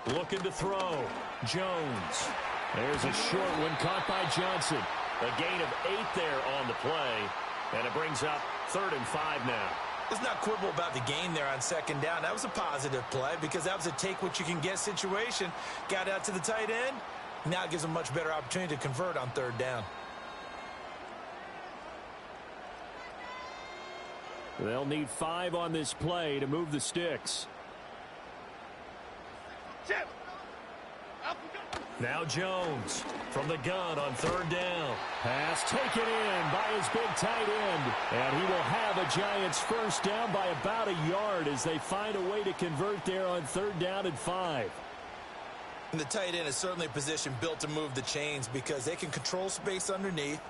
Speaker 1: Looking to throw. Jones. There's a short one caught by Johnson. A gain of 8 there on the play. And it brings up 3rd and 5 now.
Speaker 6: Let's not quibble about the gain there on 2nd down. That was a positive play because that was a take-what-you-can-get situation. Got out to the tight end. Now it gives them a much better opportunity to convert on 3rd down.
Speaker 4: They'll need 5 on this play to move the sticks.
Speaker 1: Now Jones from the gun on 3rd down.
Speaker 4: Pass taken in by his big tight end. And he will have a Giants first down by about a yard as they find a way to convert there on 3rd down and 5.
Speaker 6: And the tight end is certainly a position built to move the chains because they can control space underneath.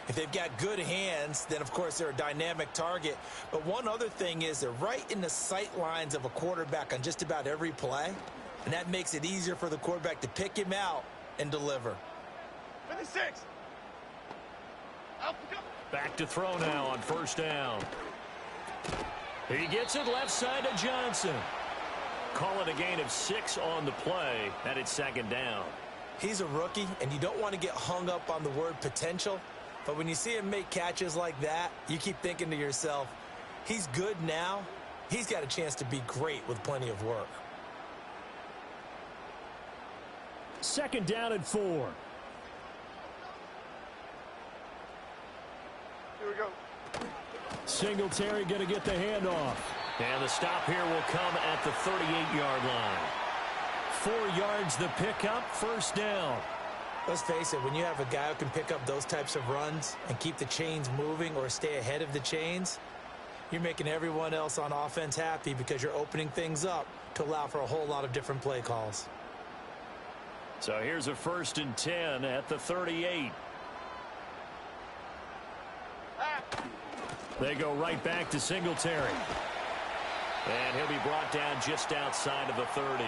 Speaker 6: If they've got good hands, then, of course, they're a dynamic target. But one other thing is they're right in the sight lines of a quarterback on just about every play. And that makes it easier for the quarterback to pick him out and deliver.
Speaker 3: 56.
Speaker 1: Back to throw now on 1st down. He gets it left side to Johnson. Call it a gain of 6 on the play, and it's 2nd down.
Speaker 6: He's a rookie, and you don't want to get hung up on the word potential. But when you see him make catches like that, you keep thinking to yourself, he's good now. He's got a chance to be great with plenty of work.
Speaker 4: 2nd down and 4.
Speaker 3: Here we go.
Speaker 4: Singletary going to get the handoff.
Speaker 1: And the stop here will come at the 38-yard line. 4 yards the pickup, 1st down.
Speaker 6: Let's face it, when you have a guy who can pick up those types of runs and keep the chains moving or stay ahead of the chains, you're making everyone else on offense happy because you're opening things up to allow for a whole lot of different play calls.
Speaker 1: So here's a 1st and 10 at the 38. They go right back to Singletary. And he'll be brought down just outside of the 30.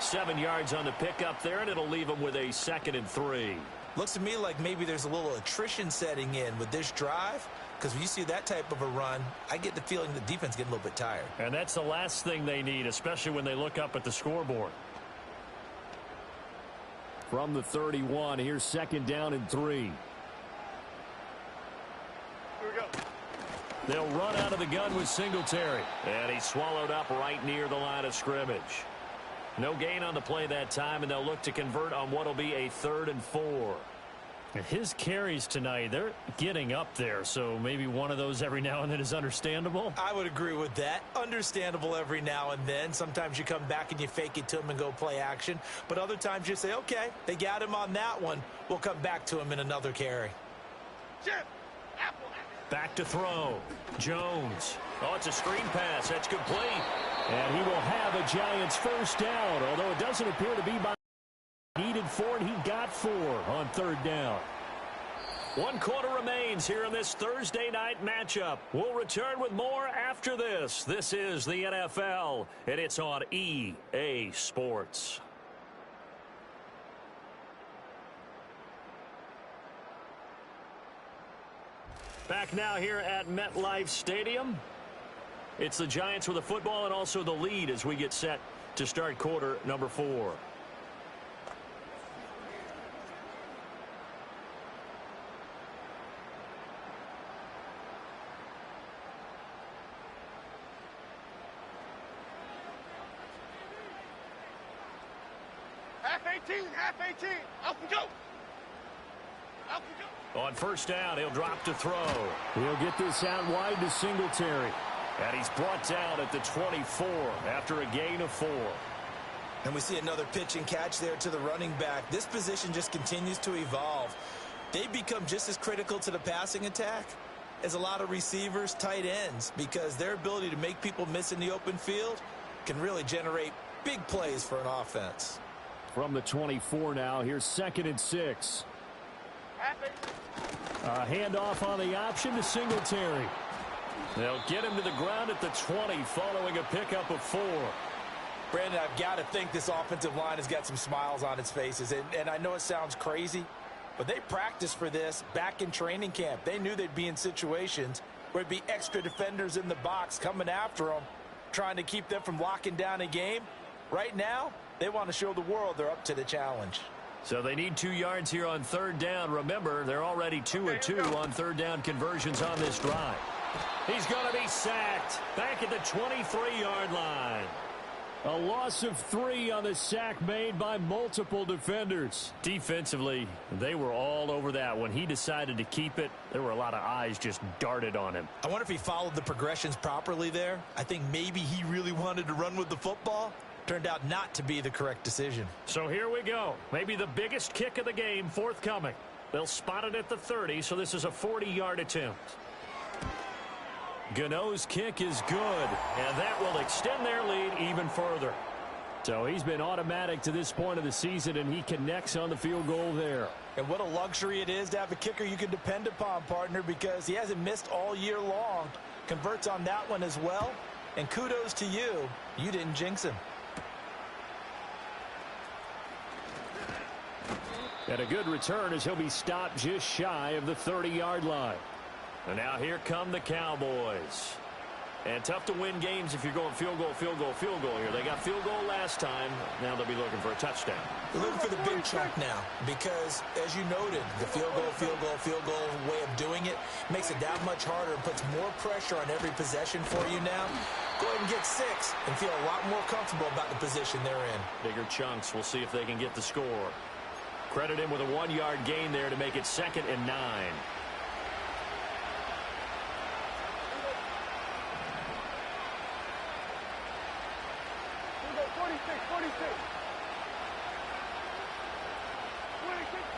Speaker 1: 7 yards on the pickup there, and it'll leave him with a 2nd and 3.
Speaker 6: Looks to me like maybe there's a little attrition setting in with this drive, because when you see that type of a run, I get the feeling the defense getting a little bit tired.
Speaker 1: And that's the last thing they need, especially when they look up at the scoreboard.
Speaker 4: From the 31, here's 2nd down and 3.
Speaker 3: Here we go.
Speaker 1: They'll run out of the gun with Singletary. And he's swallowed up right near the line of scrimmage. No gain on the play that time, and they'll look to convert on what will be a 3rd and 4.
Speaker 4: His carries tonight, they're getting up there, so maybe one of those every now and then is understandable.
Speaker 6: I would agree with that. Understandable every now and then. Sometimes you come back and you fake it to him and go play action. But other times you say, okay, they got him on that one. We'll come back to him in another carry.
Speaker 4: Back to throw. Jones. Oh, it's a screen pass. That's complete. And he will have a Giants first down, although it doesn't appear to be by needed 4, and he got 4 on 3rd down. 1 quarter remains here in this Thursday night matchup. We'll return with more after this. This is the NFL, and it's on EA Sports. Back now here at MetLife Stadium. It's the Giants with the football and also the lead as we get set to start quarter number 4.
Speaker 3: Half 18. Up and go. Up and go.
Speaker 4: On first down, he'll drop to throw. He'll get this out wide to Singletary. And he's brought down at the 24 after a gain of 4.
Speaker 6: And we see another pitch and catch there to the running back. This position just continues to evolve. They become just as critical to the passing attack as a lot of receivers, tight ends, because their ability to make people miss in the open field can really generate big plays for an offense.
Speaker 4: From the 24 now, here's 2nd and 6. A handoff on the option to Singletary. They'll get him to the ground at the 20 following a pickup of 4.
Speaker 6: Brandon, I've got to think this offensive line has got some smiles on its faces. And I know it sounds crazy, but they practiced for this back in training camp. They knew they'd be in situations where there'd be extra defenders in the box coming after them, trying to keep them from locking down a game. Right now, they want to show the world they're up to the challenge.
Speaker 4: So they need 2 yards here on 3rd down. Remember, they're already 2 of 2 on 3rd down conversions on this drive. He's going to be sacked back at the 23-yard line. A loss of 3 on the sack made by multiple defenders. Defensively, they were all over that. When he decided to keep it, there were a lot of eyes just darted on him.
Speaker 6: I wonder if he followed the progressions properly there. I think maybe he really wanted to run with the football. Turned out not to be the correct decision.
Speaker 4: So here we go. Maybe the biggest kick of the game forthcoming. They'll spot it at the 30, so this is a 40-yard attempt. Gano's kick is good, and that will extend their lead even further. So he's been automatic to this point of the season, and he connects on the field goal there.
Speaker 6: And what a luxury it is to have a kicker you can depend upon, partner, because he hasn't missed all year long. Converts on that one as well, and kudos to you. You didn't jinx him.
Speaker 4: And a good return as he'll be stopped just shy of the 30-yard line. And now here come the Cowboys. And tough to win games if you're going field goal here. They got field goal last time. Now they'll be looking for a touchdown.
Speaker 6: They're looking for the big chunk now because, as you noted, the field goal way of doing it makes it that much harder and puts more pressure on every possession for you now. Go ahead and get 6 and feel a lot more comfortable about the position they're in.
Speaker 4: Bigger chunks. We'll see if they can get the score. Credit him with a 1-yard gain there to make it 2nd and 9.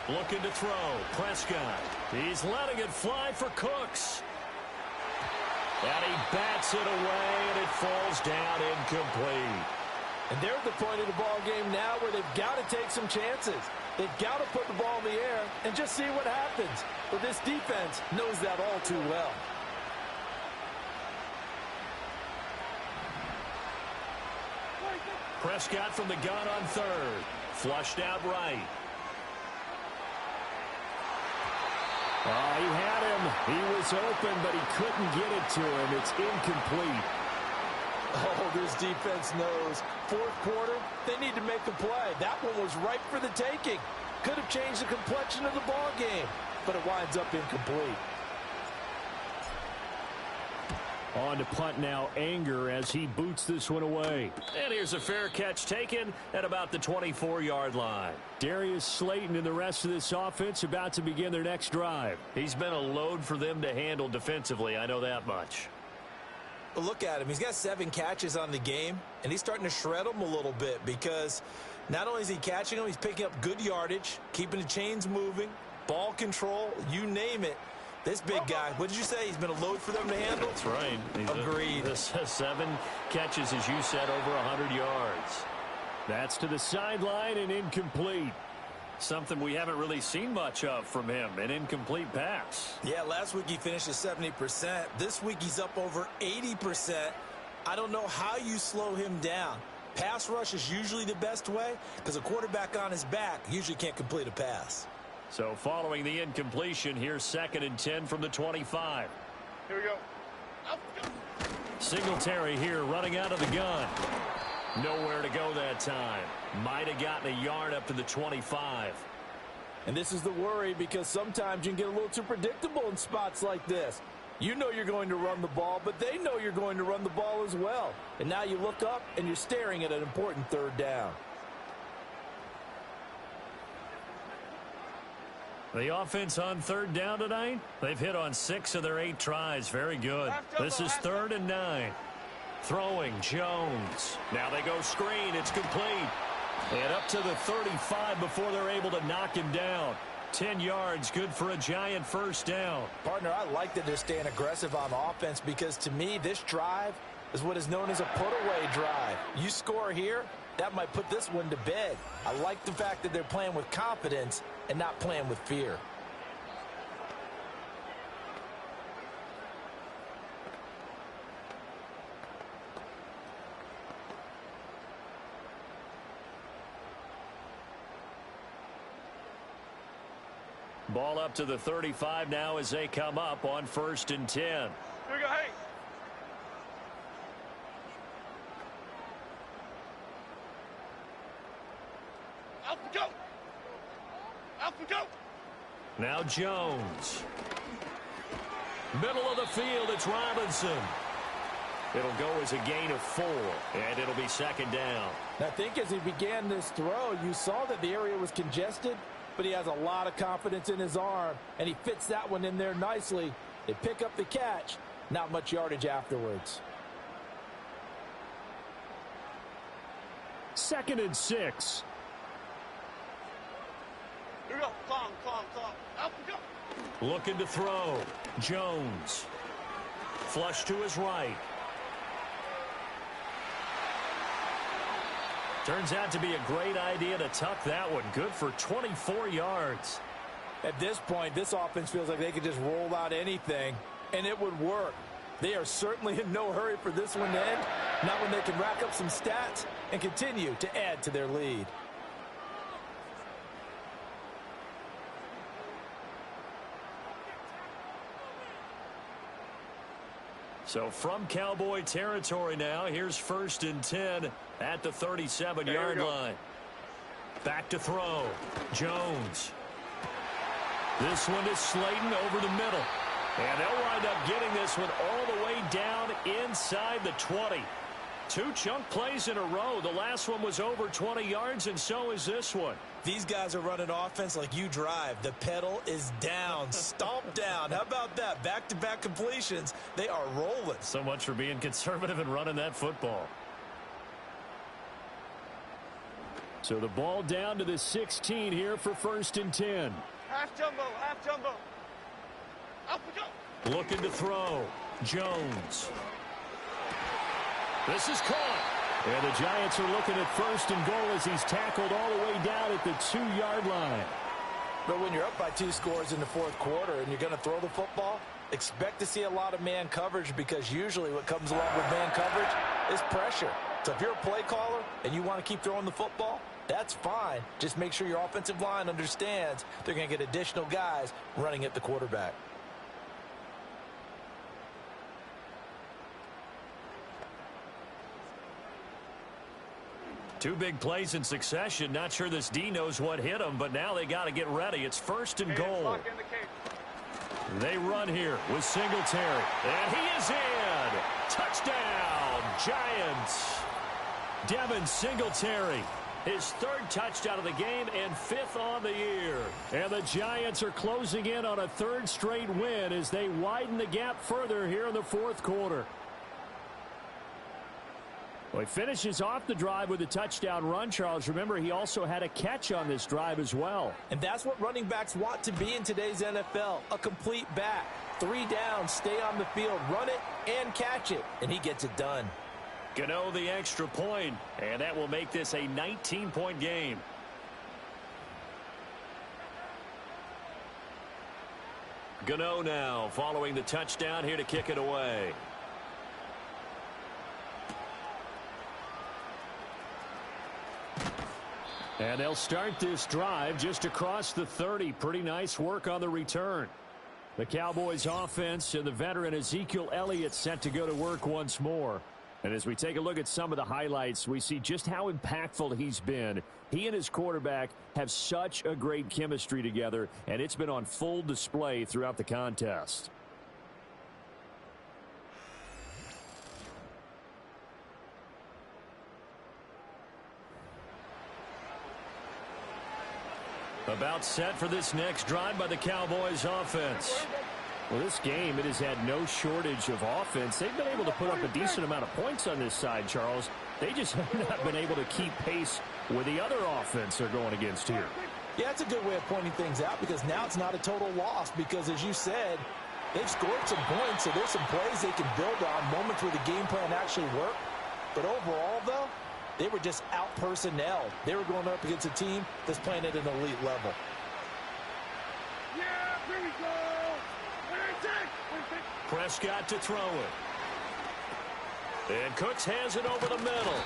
Speaker 4: Looking to throw. Prescott. He's letting it fly for Cooks. And he bats it away, and it falls down incomplete.
Speaker 2: And they're at the point of the ball game now where they've got to take some chances. They've got to put the ball in the air and just see what happens. But this defense knows that all too well.
Speaker 4: Prescott from the gun on 3rd. Flushed out right. Oh, he had him. He was open, but he couldn't get it to him. It's incomplete.
Speaker 2: Oh, this defense knows. 4th quarter, they need to make a play. That one was ripe for the taking. Could have changed the complexion of the ball game, but it winds up incomplete.
Speaker 4: On to punt now, Anger, as he boots this one away.
Speaker 1: And here's a fair catch taken at about the 24-yard line.
Speaker 4: Darius Slayton and the rest of this offense about to begin their next drive.
Speaker 1: He's been a load for them to handle defensively, I know that much.
Speaker 6: But look at him. He's got 7 catches on the game, and he's starting to shred them a little bit because not only is he catching them, he's picking up good yardage, keeping the chains moving, ball control, you name it. This big guy, what did you say? He's been a load for them to handle?
Speaker 1: That's right.
Speaker 6: Agreed.
Speaker 1: 7 catches, as you said, over 100 yards.
Speaker 4: That's to the sideline and incomplete.
Speaker 1: Something we haven't really seen much of from him, an incomplete pass.
Speaker 6: Yeah, last week he finished at 70%. This week he's up over 80%. I don't know how you slow him down. Pass rush is usually the best way because a quarterback on his back usually can't complete a pass.
Speaker 1: So following the incompletion, here's 2nd and 10 from the 25.
Speaker 3: Here we go.
Speaker 1: Singletary here running out of the gun. Nowhere to go that time. Might have gotten a yard up to the 25.
Speaker 2: And this is the worry because sometimes you can get a little too predictable in spots like this. You know you're going to run the ball, but they know you're going to run the ball as well. And now you look up and you're staring at an important 3rd down.
Speaker 1: The offense on 3rd down tonight, they've hit on 6 of their 8 tries. Very good. This is 3rd and 9. Throwing, Jones. Now they go screen. It's complete. And up to the 35 before they're able to knock him down. 10 yards, good for a giant 1st down.
Speaker 6: Partner, I like that they're staying aggressive on offense because to me, this drive is what is known as a put-away drive. You score here, that might put this one to bed. I like the fact that they're playing with confidence and not playing with fear.
Speaker 1: Ball up to the 35 now as they come up on 1st and 10.
Speaker 3: Here we go, hey. Out we go. Out we go.
Speaker 1: Now Jones. Middle of the field, it's Robinson. It'll go as a gain of 4, and it'll be 2nd down.
Speaker 2: I think as he began this throw, you saw that the area was congested, but he has a lot of confidence in his arm, and he fits that one in there nicely. They pick up the catch, not much yardage afterwards.
Speaker 4: 2nd and 6.
Speaker 3: Here we go. Calm. Out we go.
Speaker 1: Looking to throw. Jones. Flush to his right. Turns out to be a great idea to tuck that one. Good for 24 yards.
Speaker 2: At this point, this offense feels like they could just roll out anything, and it would work. They are certainly in no hurry for this one to end, not when they can rack up some stats and continue to add to their lead.
Speaker 1: So from Cowboy territory now, here's 1st and 10 at the 37-yard line. Back to throw. Jones. This one is Slayton over the middle. And they'll wind up getting this one all the way down inside the 20. 2 chunk plays in a row. The last one was over 20 yards, and so is this one.
Speaker 6: These guys are running offense like you drive. The pedal is down, stomped down. How about that? Back-to-back completions. They are rolling.
Speaker 1: So much for being conservative and running that football.
Speaker 4: So the ball down to the 16 here for 1st and 10.
Speaker 3: Half jumbo. Out we go.
Speaker 1: Looking to throw. Jones. This is caught.
Speaker 4: And the Giants are looking at 1st and goal as he's tackled all the way down at the 2-yard line.
Speaker 6: But when you're up by 2 scores in the 4th quarter and you're going to throw the football, expect to see a lot of man coverage because usually what comes along with man coverage is pressure. So if you're a play caller and you want to keep throwing the football, that's fine. Just make sure your offensive line understands they're going to get additional guys running at the quarterback.
Speaker 1: Two big plays in succession. Not sure this D knows what hit him, but now they got to get ready. It's 1st and goal. They run here with Singletary. And he is in. Touchdown, Giants. Devin Singletary, his third touchdown of the game and fifth on the year. And the Giants are closing in on a third straight win as they widen the gap further here in the fourth quarter. Well, he finishes off the drive with a touchdown run, Charles. Remember, he also had a catch on this drive as well.
Speaker 2: And that's what running backs want to be in today's NFL, a complete back. 3 down, stay on the field, run it, and catch it. And he gets it done.
Speaker 1: Gano the extra point, and that will make this a 19-point game. Gano now following the touchdown here to kick it away. And they'll start this drive just across the 30. Pretty nice work on the return. The Cowboys offense and the veteran Ezekiel Elliott set to go to work once more. And as we take a look at some of the highlights, we see just how impactful he's been. He and his quarterback have such a great chemistry together, and it's been on full display throughout the contest. About set for this next drive by the Cowboys offense. Well, this game, it has had no shortage of offense. They've been able to put up a decent amount of points on this side, Charles. They just have not been able to keep pace with the other offense they're going against here.
Speaker 2: Yeah, that's a good way of pointing things out because now it's not a total loss because, as you said, they've scored some points, so there's some plays they can build on, moments where the game plan actually worked. But overall, though, they were just out-personnel. They were going up against a team that's playing at an elite level.
Speaker 3: Yeah, here we go.
Speaker 1: Prescott to throw it. And Cooks has it over the middle.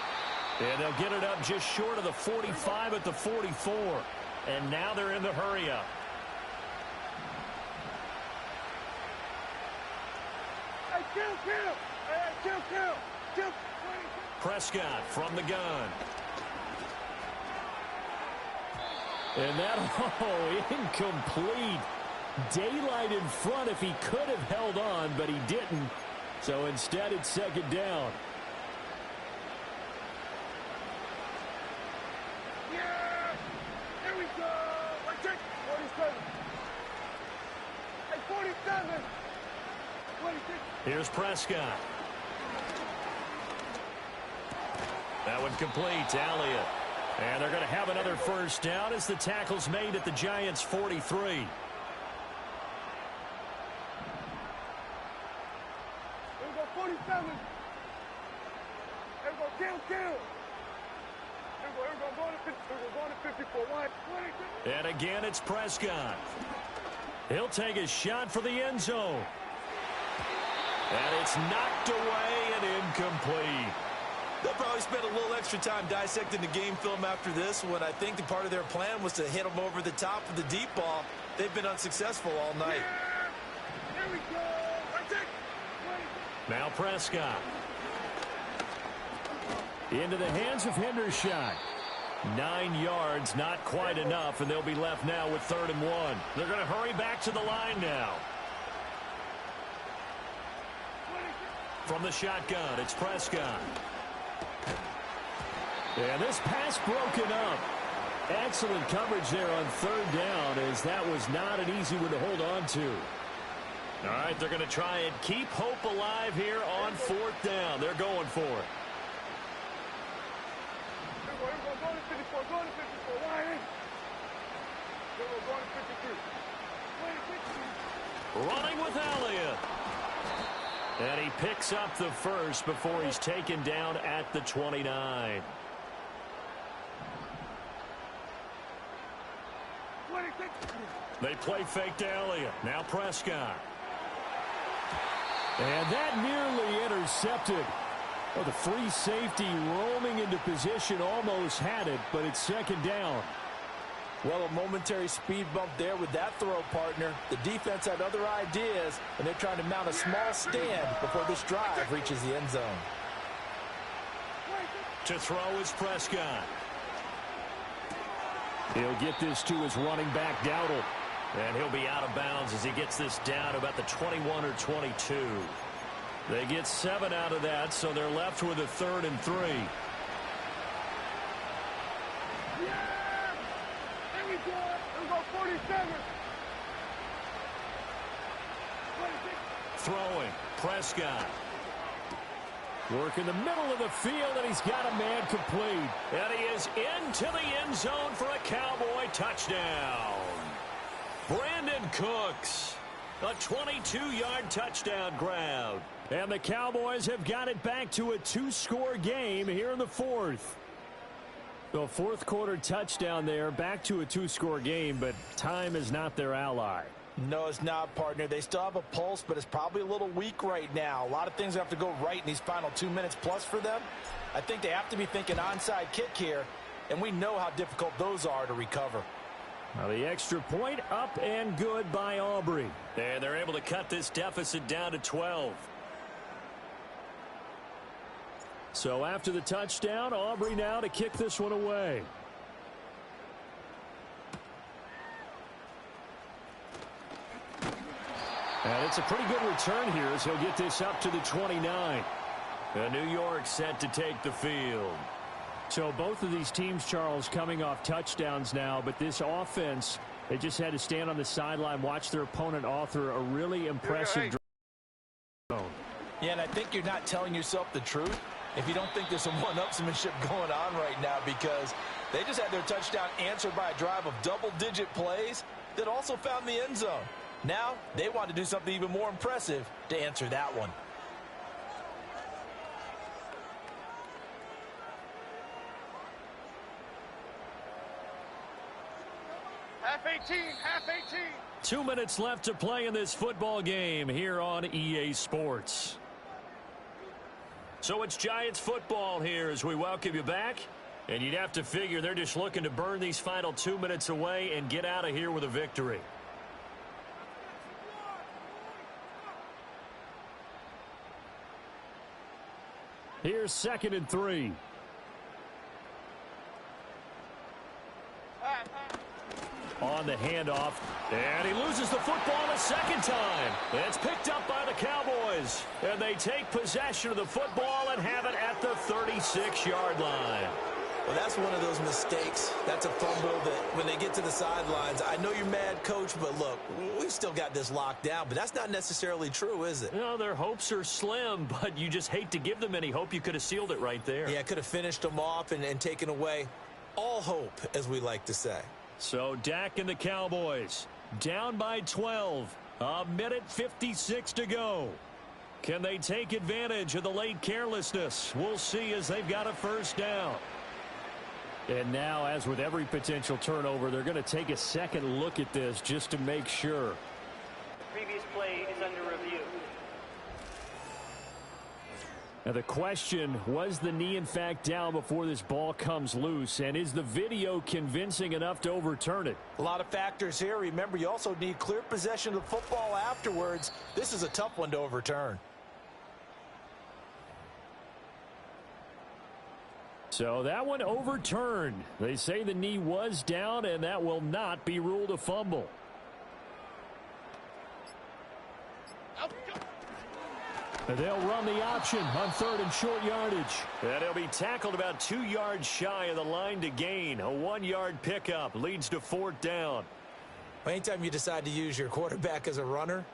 Speaker 1: And they'll get it up just short of the 45 at the 44. And now they're in the hurry-up.
Speaker 3: Hey, kill.
Speaker 1: Prescott from the gun. And that, incomplete. Daylight in front if he could have held on, but he didn't. So instead, it's second down.
Speaker 3: Yeah! Here we go! Right check! 47. Hey, 47! 26.
Speaker 1: Here's Prescott. That one complete to Elliott. And they're going to have another first down as the tackle's made at the Giants' 43. And again, it's Prescott. He'll take a shot for the end zone. And it's knocked away and incomplete.
Speaker 2: They'll probably spend a little extra time dissecting the game film after this one. I think the part of their plan was to hit them over the top of the deep ball. They've been unsuccessful all night.
Speaker 3: Here we go. Right check.
Speaker 1: Now Prescott. Into the hands of Hendershot. 9 yards, not quite enough, and they'll be left now with 3rd and 1. They're going to hurry back to the line now. From the shotgun, it's Prescott. And this pass broken up. Excellent coverage there on 3rd down, as that was not an easy one to hold on to. All right, they're going to try and keep hope alive here on 4th down. They're going for it. Running with Elliott. And he picks up the first before he's taken down at the 29. They play fake to Elliott. Now Prescott. And that nearly intercepted. Well, the free safety roaming into position almost had it, but it's 2nd down.
Speaker 2: Well, a momentary speed bump there with that throw, partner. The defense had other ideas, and they're trying to mount a small stand before this drive reaches the end zone.
Speaker 1: To throw is Prescott. He'll get this to his running back, Dowdle. And he'll be out of bounds as he gets this down about the 21 or 22. They get 7 out of that, so they're left with a 3rd and 3.
Speaker 3: Yeah! There we go. There we go, 47. 26.
Speaker 1: Throwing. Prescott. Work in the middle of the field, and he's got a man complete. And he is into the end zone for a Cowboy touchdown. Brandon Cooks. A 22-yard touchdown grab. And the Cowboys have got it back to a 2-score game here in the 4th. The 4th quarter touchdown there, back to a 2-score game, but time is not their ally.
Speaker 2: No, it's not, partner. They still have a pulse, but it's probably a little weak right now. A lot of things have to go right in these final 2 minutes plus for them. I think they have to be thinking onside kick here, and we know how difficult those are to recover.
Speaker 1: Now the extra point up and good by Aubrey. And they're able to cut this deficit down to 12. So after the touchdown, Aubrey now to kick this one away. And it's a pretty good return here as he'll get this up to the 29. And New York set to take the field. So both of these teams, Charles, coming off touchdowns now, but this offense, they just had to stand on the sideline, watch their opponent author a really impressive drive.
Speaker 2: Yeah, and I think you're not telling yourself the truth if you don't think there's some one-upsmanship going on right now, because they just had their touchdown answered by a drive of double-digit plays that also found the end zone. Now they want to do something even more impressive to answer that one.
Speaker 3: Half 18, half 18.
Speaker 1: 2 minutes left to play in this football game here on EA Sports. So it's Giants football here as we welcome you back. And you'd have to figure they're just looking to burn these final 2 minutes away and get out of here with a victory. Here's 2nd and 3. On the handoff, and he loses the football a second time. It's picked up by the Cowboys, and they take possession of the football and have it at the 36-yard line.
Speaker 6: Well, that's one of those mistakes. That's a fumble that when they get to the sidelines, I know you're mad, Coach, but look, we've still got this locked down, but that's not necessarily true, is it?
Speaker 1: You know, their hopes are slim, but you just hate to give them any hope. You could have sealed it right there.
Speaker 6: Yeah, could have finished them off and taken away all hope, as we like to say.
Speaker 1: So Dak and the Cowboys down by 12. A minute 56 to go. Can they take advantage of the late carelessness? We'll see as they've got a first down. And now, as with every potential turnover, they're going to take a second look at this just to make sure.
Speaker 7: Previous play is under review.
Speaker 1: Now the question, was the knee in fact down before this ball comes loose? And is the video convincing enough to overturn it?
Speaker 2: A lot of factors here. Remember, you also need clear possession of the football afterwards. This is a tough one to overturn.
Speaker 1: So that one overturned. They say the knee was down, and that will not be ruled a fumble. And they'll run the option on 3rd and short yardage. And he'll be tackled about 2 yards shy of the line to gain. A 1-yard pickup leads to 4th down.
Speaker 6: Anytime you decide to use your quarterback as a runner,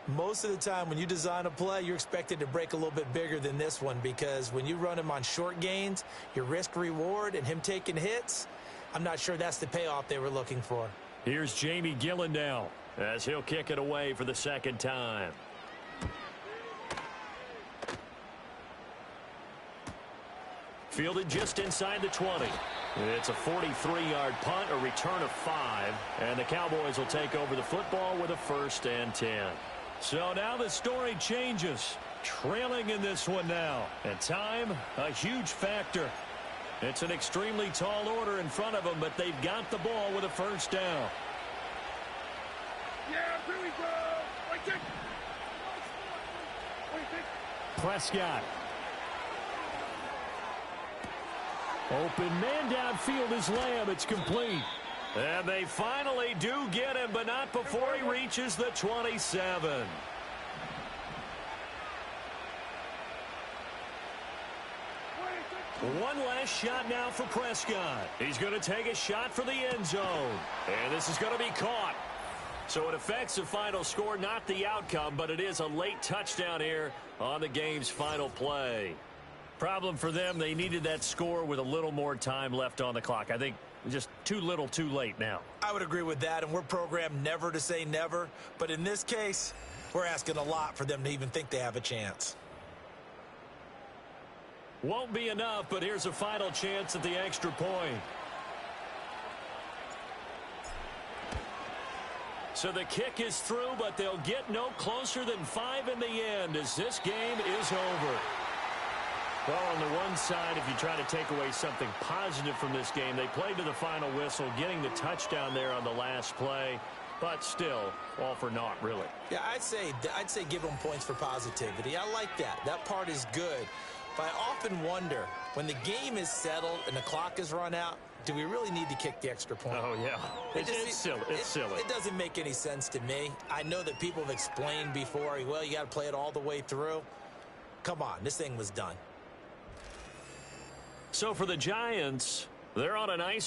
Speaker 6: most of the time when you design a play, you're expected to break a little bit bigger than this one, because when you run him on short gains, your risk-reward and him taking hits, I'm not sure that's the payoff they were looking for.
Speaker 1: Here's Jamie Gillen now as he'll kick it away for the 2nd time. Fielded just inside the 20. It's a 43-yard punt, a return of 5, and the Cowboys will take over the football with a 1st and 10. So now the story changes. Trailing in this one now. And time, a huge factor. It's an extremely tall order in front of them, but they've got the ball with a 1st down.
Speaker 3: Yeah, here we go. Right kick.
Speaker 1: Prescott. Open man downfield is Lamb. It's complete. And they finally do get him, but not before he reaches the 27. One last shot now for Prescott. He's going to take a shot for the end zone. And this is going to be caught. So it affects the final score, not the outcome, but it is a late touchdown here on the game's final play. Problem for them, they needed that score with a little more time left on the clock. I think just too little too late now.
Speaker 6: I would agree with that, and we're programmed never to say never. But in this case, we're asking a lot for them to even think they have a chance.
Speaker 1: Won't be enough, but here's a final chance at the extra point. So the kick is through, but they'll get no closer than 5 in the end as this game is over. Well, on the one side, if you try to take away something positive from this game, they played to the final whistle, getting the touchdown there on the last play, but still, all for naught, really.
Speaker 6: Yeah, I'd say give them points for positivity. I like that. That part is good. But I often wonder, when the game is settled and the clock is run out, do we really need to kick the extra point?
Speaker 1: Oh, yeah. It's silly. It's silly.
Speaker 6: It doesn't make any sense to me. I know that people have explained before, well, you got to play it all the way through. Come on, this thing was done.
Speaker 1: So for the Giants, they're on a nice